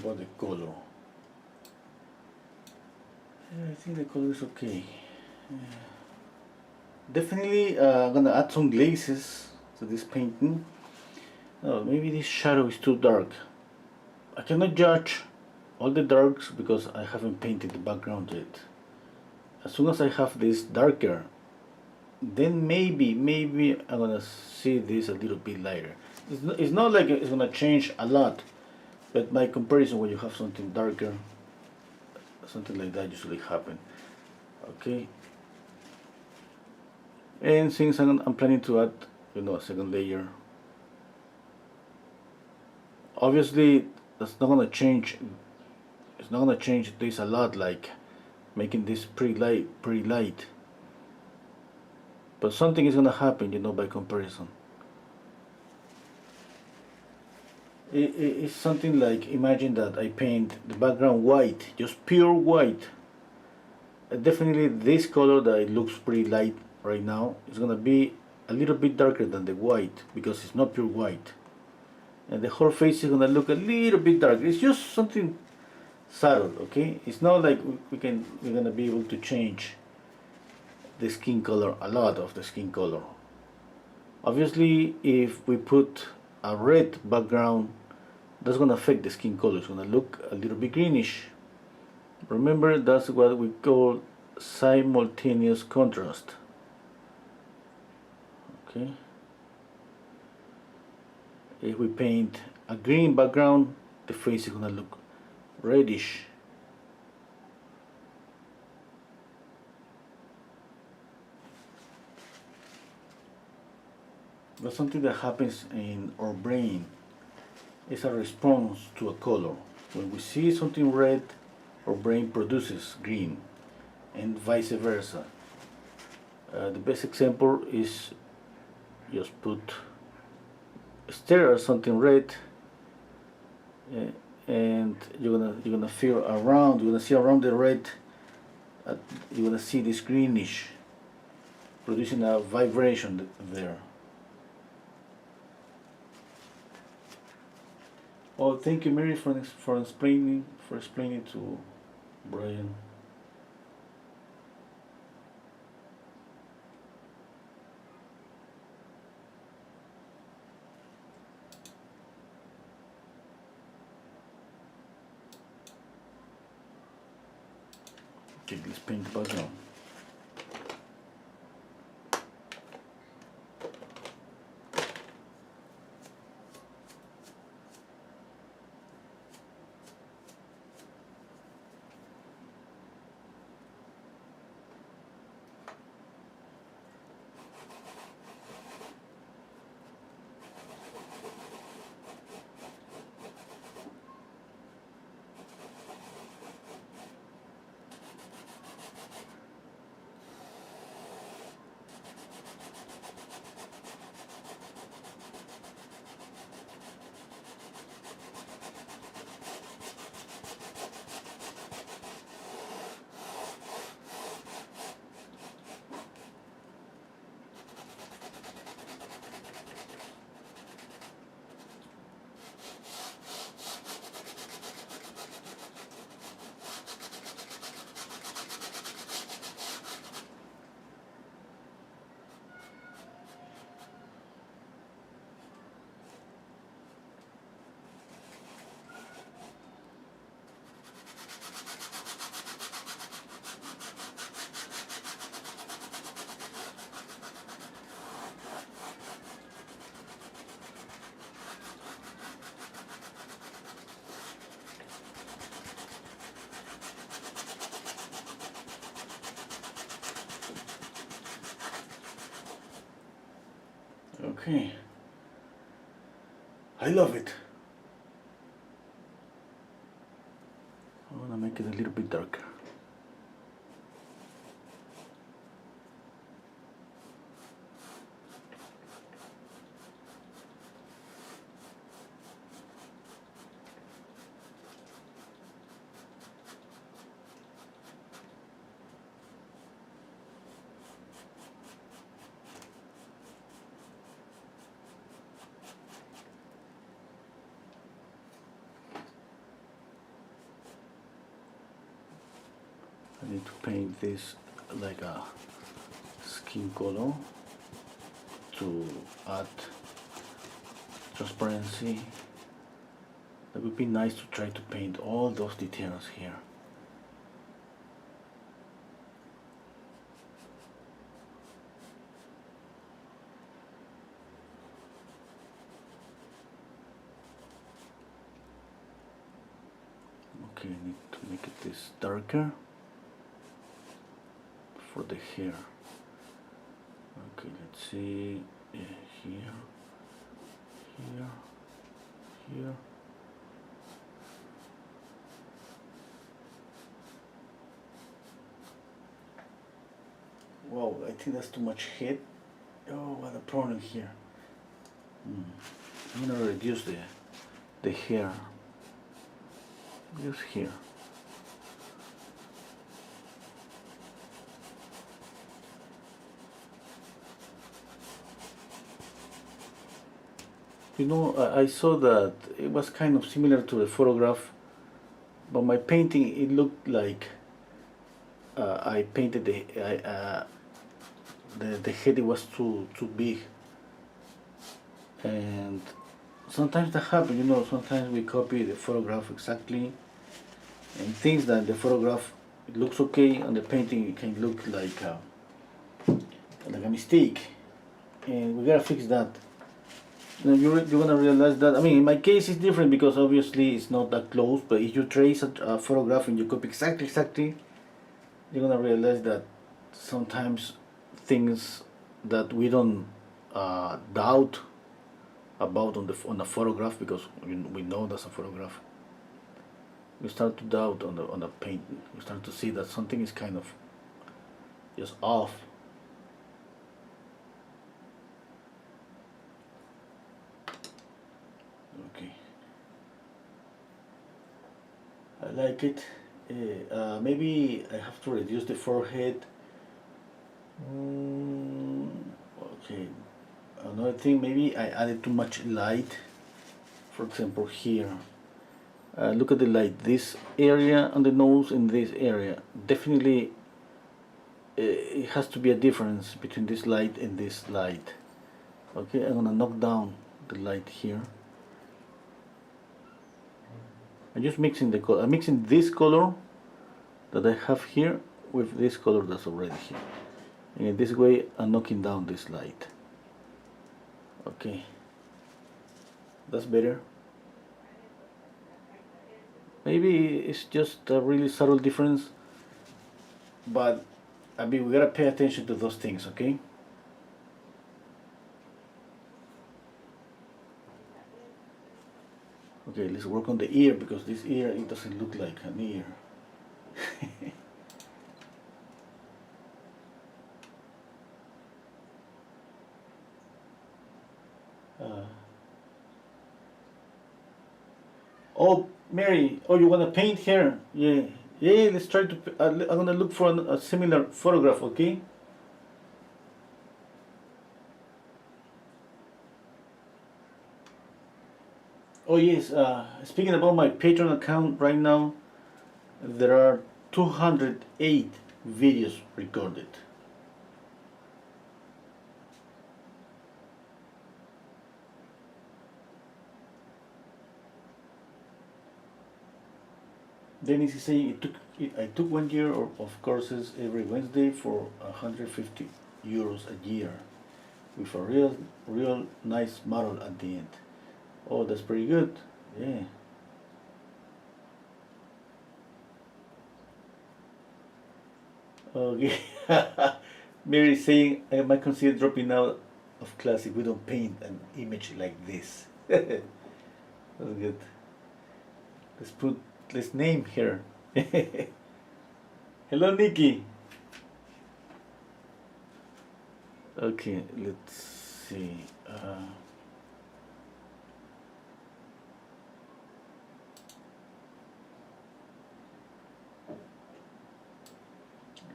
What about the color? Yeah, I think the color is okay. Definitely I'm gonna add some glazes to this painting. Oh, maybe this shadow is too dark. I cannot judge all the darks because I haven't painted the background yet. As soon as I have this darker, then maybe I'm gonna see this a little bit lighter. It's not like it's gonna change a lot, but by comparison, when you have something darker, something like that usually happen. Okay. And since I'm planning to add, a second layer, obviously that's not gonna change. It's not gonna change this a lot, like making this pretty light. But something is gonna happen, by comparison. It's something like, imagine that I paint the background white, just pure white. Definitely this color that it looks pretty light right now is gonna be a little bit darker than the white because it's not pure white. And the whole face is gonna look a little bit darker. It's just something subtle, okay? It's not like we're gonna be able to change the skin color, a lot of the skin color. Obviously, if we put a red background, that's gonna affect the skin color. It's gonna look a little bit greenish. Remember, that's what we call simultaneous contrast. Okay. If we paint a green background, the face is gonna look reddish. That's something that happens in our brain. It's a response to a color. When we see something red, our brain produces green, and vice versa. The best example is just stare at something red, and you're gonna feel around. You're gonna see around the red. You're gonna see this greenish, producing a vibration there. Oh, thank you, Mary, for explaining to Brian. Okay, let's paint the background. Okay. I love it. I want to make it a little bit darker. need to paint this like a skin color to add transparency. It would be nice to try to paint all those details here. Okay, I need to make it this darker for the hair. Okay, let's see, here, here, here. Wow, I think that's too much head. Oh, what a problem here. I'm gonna reduce the hair. Just here. You know, I saw that it was kind of similar to the photograph, but my painting, it looked like I painted the head, it was too big, and sometimes that happens. You know, sometimes we copy the photograph exactly, and things that the photograph it looks okay on the painting, it can look like a mistake, and we gotta fix that. You know, you're gonna realize that. I mean, in my case, it's different because obviously it's not that close. But if you trace a photograph and you copy exactly, you're gonna realize that sometimes things that we don't doubt about on the photograph, because we know that's a photograph, we start to doubt on the painting. We start to see that something is kind of just off. Okay, I like it. Maybe I have to reduce the forehead. Okay, another thing, maybe I added too much light. For example, here. Look at the light. This area on the nose and this area. Definitely, it has to be a difference between this light and this light. Okay, I'm gonna knock down the light here. I'm just mixing the color. I'm mixing this color that I have here with this color that's already here. And in this way, I'm knocking down this light. Okay, that's better. Maybe it's just a really subtle difference, but I mean, we gotta pay attention to those things, okay? Okay, let's work on the ear, because this ear, it doesn't look like an ear. Oh, Mary, oh, you wanna paint here? Yeah, yeah. Let's try to. I'm gonna look for a similar photograph, okay? Oh yes. Speaking about my Patreon account right now, there are 208 videos recorded. Dennis is saying I took 1 year of courses every Wednesday for 150 euros a year, with a real nice model at the end. Oh, that's pretty good. Yeah. Okay. Mary is saying I might consider dropping out of class if we don't paint an image like this. That's good. Let's name her. Hello, Nikki. Okay, let's see.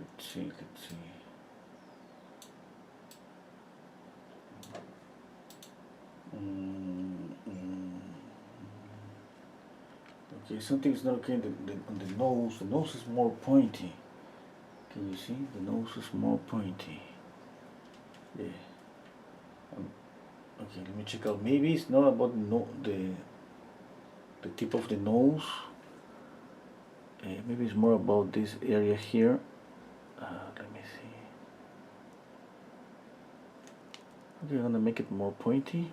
Let's see. Okay, something's not okay on the nose. The nose is more pointy. Can you see? The nose is more pointy. Yeah. Okay, let me check out. Maybe it's not about the tip of the nose. Maybe it's more about this area here. Let me see. Okay, I'm gonna make it more pointy.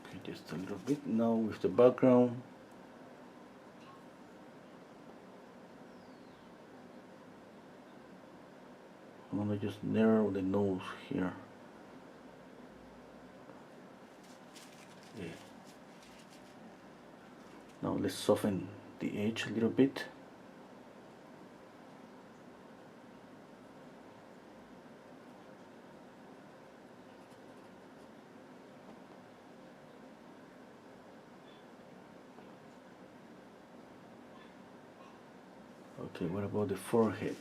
Okay, just a little bit. Now with the background. I'm gonna just narrow the nose here. Yeah. Now let's soften the edge a little bit. Okay, what about the forehead?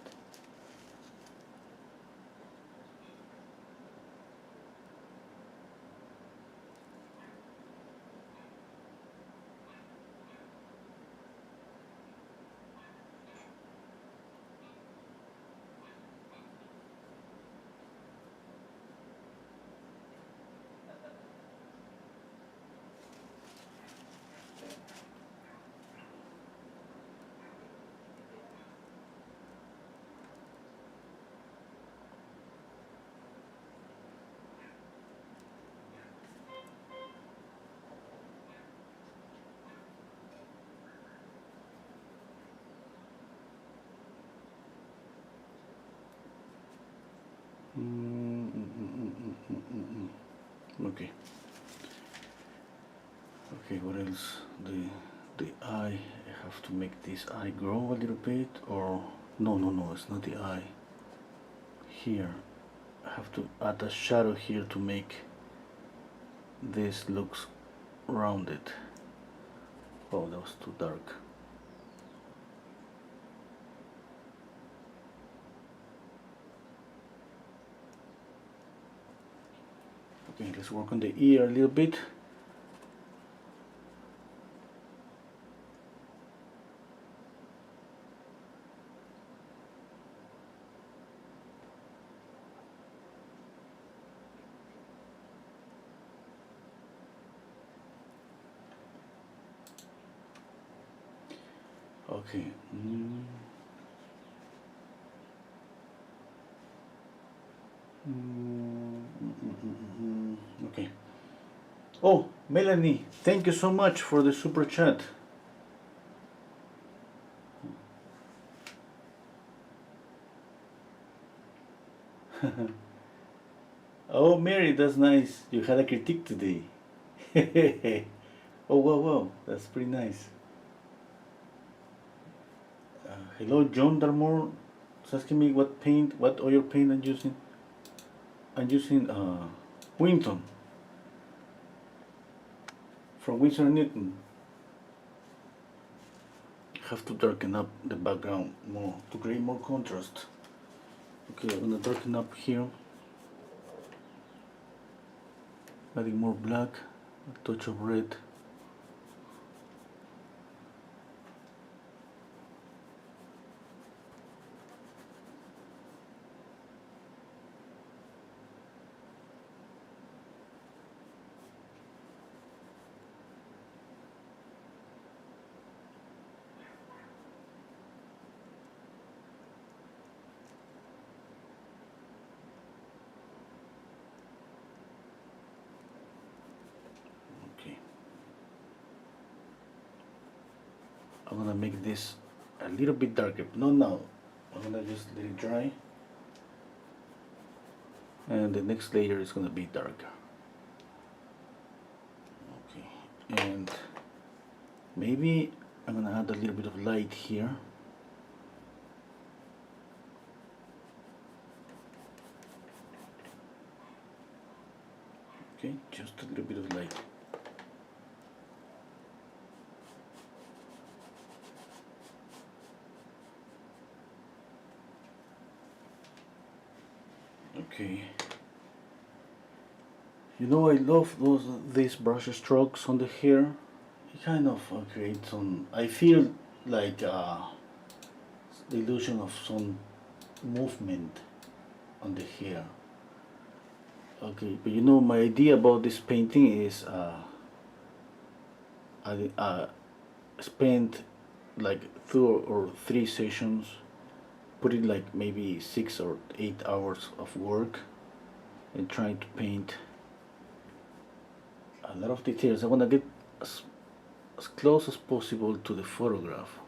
Okay. Okay, what else? The eye. I have to make this eye grow a little bit, or no, it's not the eye. Here, I have to add a shadow here to make this looks rounded. Oh, that was too dark. Okay, let's work on the ear a little bit. Okay. Okay. Oh, Melanie, thank you so much for the super chat. Oh, Mary, that's nice. You had a critique today. Oh, wow, that's pretty nice. Hello, John Darmore. It's asking me what oil paint I'm using. I'm using Winton from Winsor & Newton. Have to darken up the background more to create more contrast. Okay, I'm gonna darken up here, adding more black, a touch of red. Okay, I'm gonna make this a little bit darker. Not now. I'm gonna just let it dry, and the next layer is gonna be darker. Okay, and maybe I'm gonna add a little bit of light here. Okay, just a little bit of light. Okay. You know, I love these brush strokes on the hair. It kind of creates some. I feel like the illusion of some movement on the hair. Okay, but you know, my idea about this painting is I spent like 2 or 3 sessions, putting like maybe 6 or 8 hours of work and trying to paint a lot of details. I want to get as close as possible to the photograph.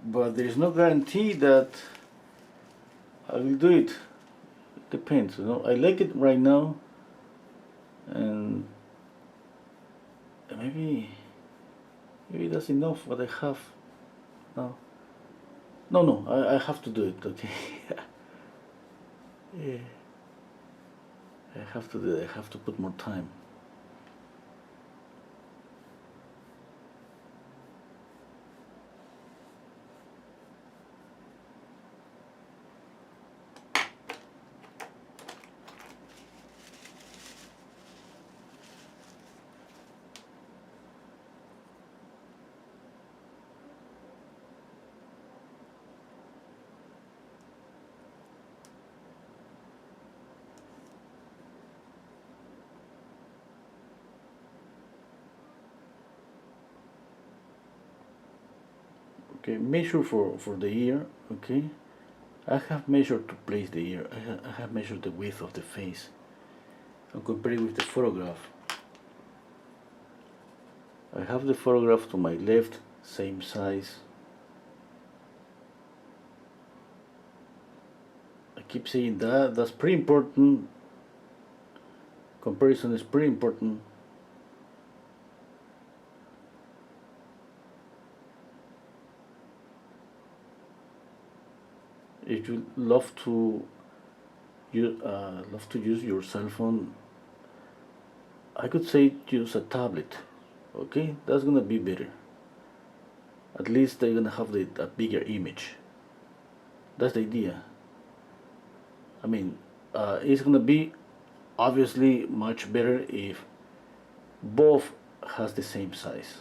But there is no guarantee that I will do it. It depends, you know. I like it right now, and maybe that's enough what I have now. No, I have to do it. Okay. Yeah, I have to do it. I have to put more time. Okay, measure for the ear. Okay, I have measured to place the ear. I have measured the width of the face and compare it with the photograph. I have the photograph to my left, same size. I keep saying that's pretty important. Comparison is pretty important. If you love to use your cell phone, I could say use a tablet. Okay, that's gonna be better. At least they're gonna have a bigger image. That's the idea. I mean, it's gonna be obviously much better if both has the same size.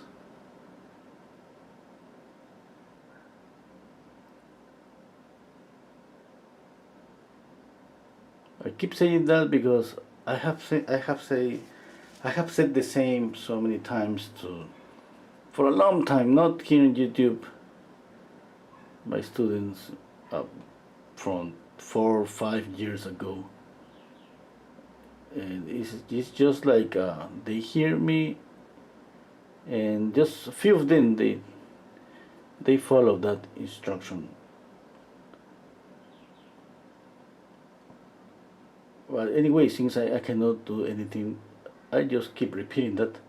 I keep saying that because I have said the same so many times for a long time, not here in YouTube. My students from 4 or 5 years ago, and it's just like they hear me, and just a few of them they follow that instruction. Well, anyway, since I cannot do anything, I just keep repeating that.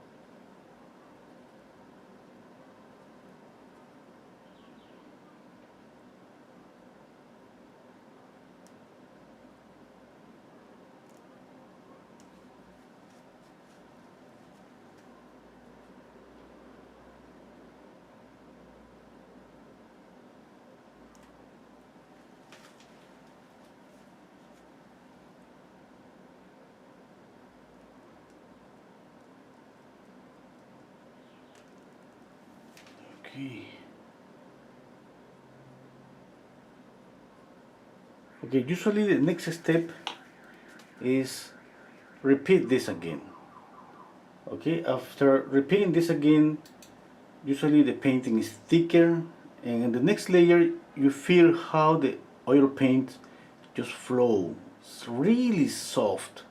Okay. Okay, usually the next step is repeat this again. Okay, after repeating this again, usually the painting is thicker, and in the next layer you feel how the oil paint just flows. It's really soft,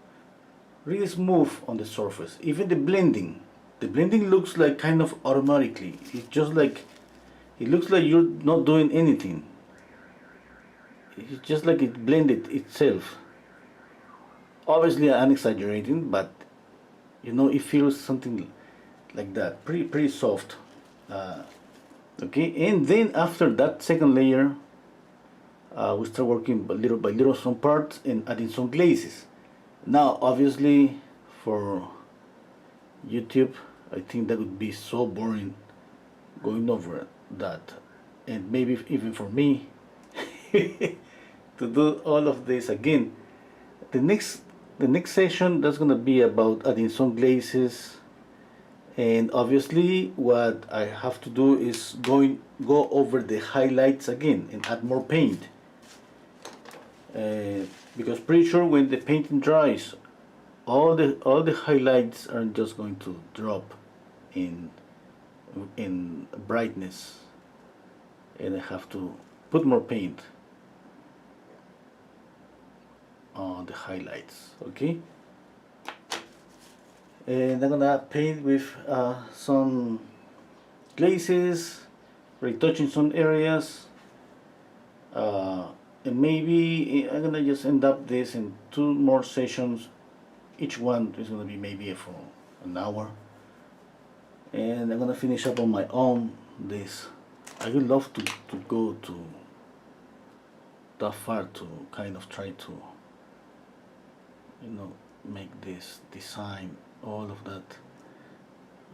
really smooth on the surface. Even the blending looks like kind of automatically. It's just like, it looks like you're not doing anything. It's just like it blended itself. Obviously I'm exaggerating, but you know, it feels something like that, pretty soft. Okay, and then after that second layer, we start working by little some parts and adding some glazes. Now, obviously, for YouTube, I think that would be so boring going over that, and maybe even for me to do all of this again. The next the next session that's gonna be about adding some glazes, and obviously what I have to do is go over the highlights again and add more paint. Because pretty sure when the painting dries, all the highlights are just going to drop in brightness, and I have to put more paint on the highlights. Okay, and I'm gonna paint with some glazes, retouching some areas, and maybe I'm gonna just end up this in 2 more sessions. Each one is gonna be maybe for an hour, and I'm gonna finish up on my own this. I would love to go to that far to kind of try to, make this design, all of that.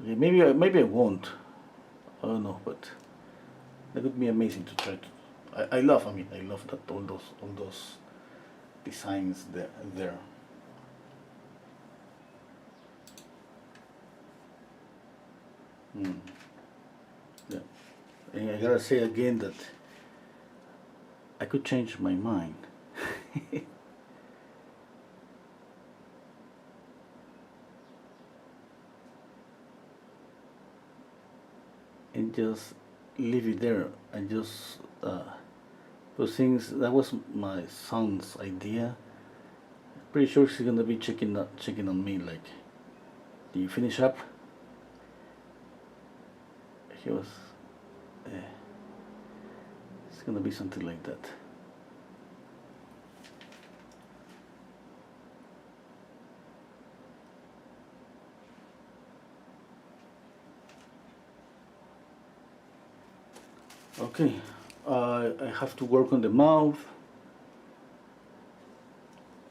Okay, maybe I won't. I don't know, but that would be amazing to try to. I love. I mean, I love that all those designs there. Yeah. And I gotta say again that I could change my mind. And just leave it there. And just those things. That was my son's idea. Pretty sure she's gonna be checking on me like, "Do you finish up?" He was. It's gonna be something like that. Okay, I have to work on the mouth.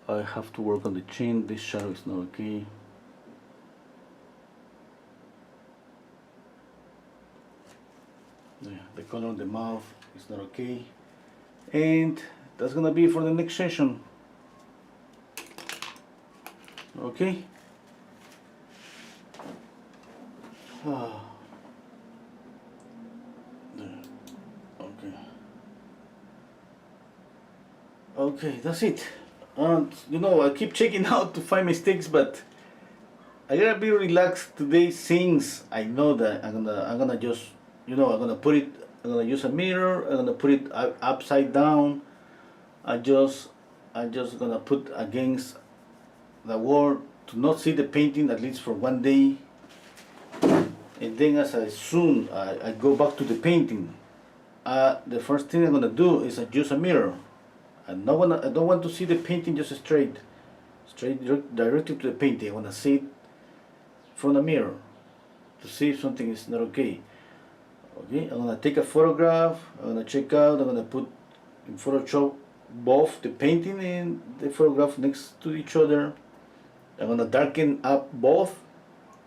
I have to work on the chin. This shadow is not okay. Yeah, the color of the mouth is not okay. And that's gonna be for the next session. Okay. Okay. Okay, that's it. And I keep checking out to find mistakes, but I gotta be relaxed today since I know that I'm gonna just I'm gonna use a mirror. I'm gonna put it upside down. I'm just gonna put against the wall to not see the painting at least for one day, and then as soon I go back to the painting, the first thing I'm gonna do is use a mirror. I don't want to see the painting just straight directly to the painting. I want to see it from the mirror to see if something is not okay. Okay, I'm gonna take a photograph. I'm gonna check out. I'm gonna put in Photoshop both the painting and the photograph next to each other. I'm gonna darken up both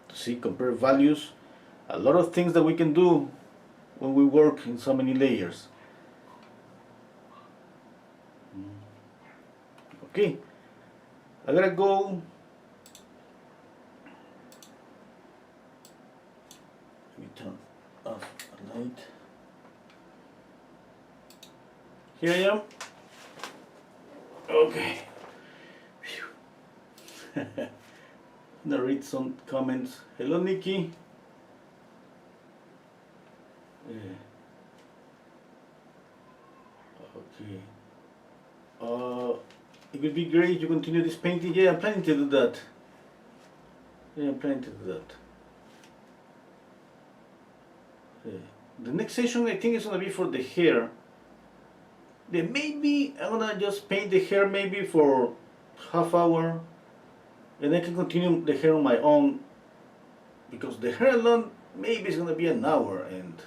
to see compare values. A lot of things that we can do when we work in so many layers. Okay, I gotta go. Let me turn off the light. Here I am. Okay. I'm gonna read some comments. Hello, Nikki. Okay. It would be great if you continue this painting. Yeah, I'm planning to do that. The next session I think is gonna be for the hair. Then maybe I'm gonna just paint the hair maybe for half hour, and I can continue the hair on my own, because the hair alone maybe it's gonna be an hour, and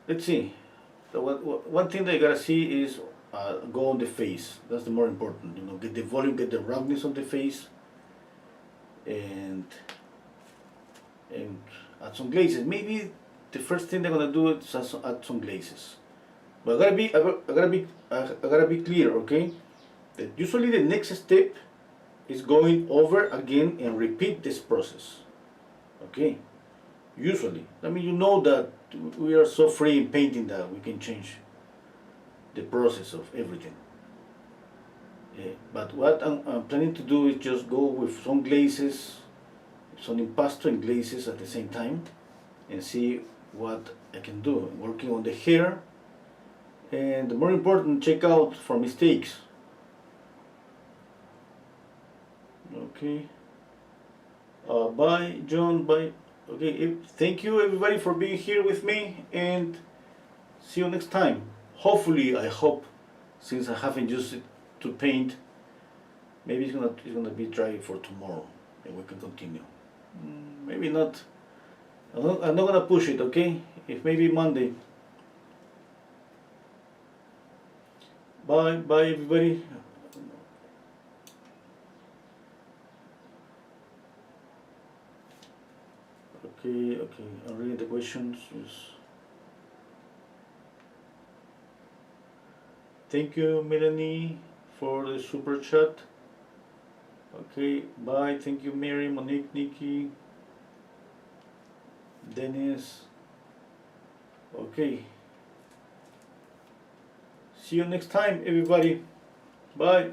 let's see. So one thing that you gotta see is go on the face. That's the more important. You know, get the volume, get the roundness on the face, and add some glazes. Maybe the first thing they're gonna do is add some glazes. But I gotta be clear, okay? That usually the next step is going over again and repeat this process, okay? Usually, I mean, you know that we are so free in painting that we can change the process of everything. But what I'm planning to do is just go with some glazes, some impasto and glazes at the same time, and see what I can do. Working on the hair, and more important, check out for mistakes. Okay. Bye, John. Bye. Okay. Thank you, everybody, for being here with me, and see you next time. Hopefully, I hope, since I haven't used it to paint, maybe it's gonna be dry for tomorrow, and we can continue. Maybe not. I'm not gonna push it. Okay. If maybe Monday. Bye, bye, everybody. Okay, I'm reading the questions. Yes. Thank you, Melanie, for the super chat. Okay, bye. Thank you, Mary, Monique, Nikki, Dennis. Okay. See you next time, everybody. Bye.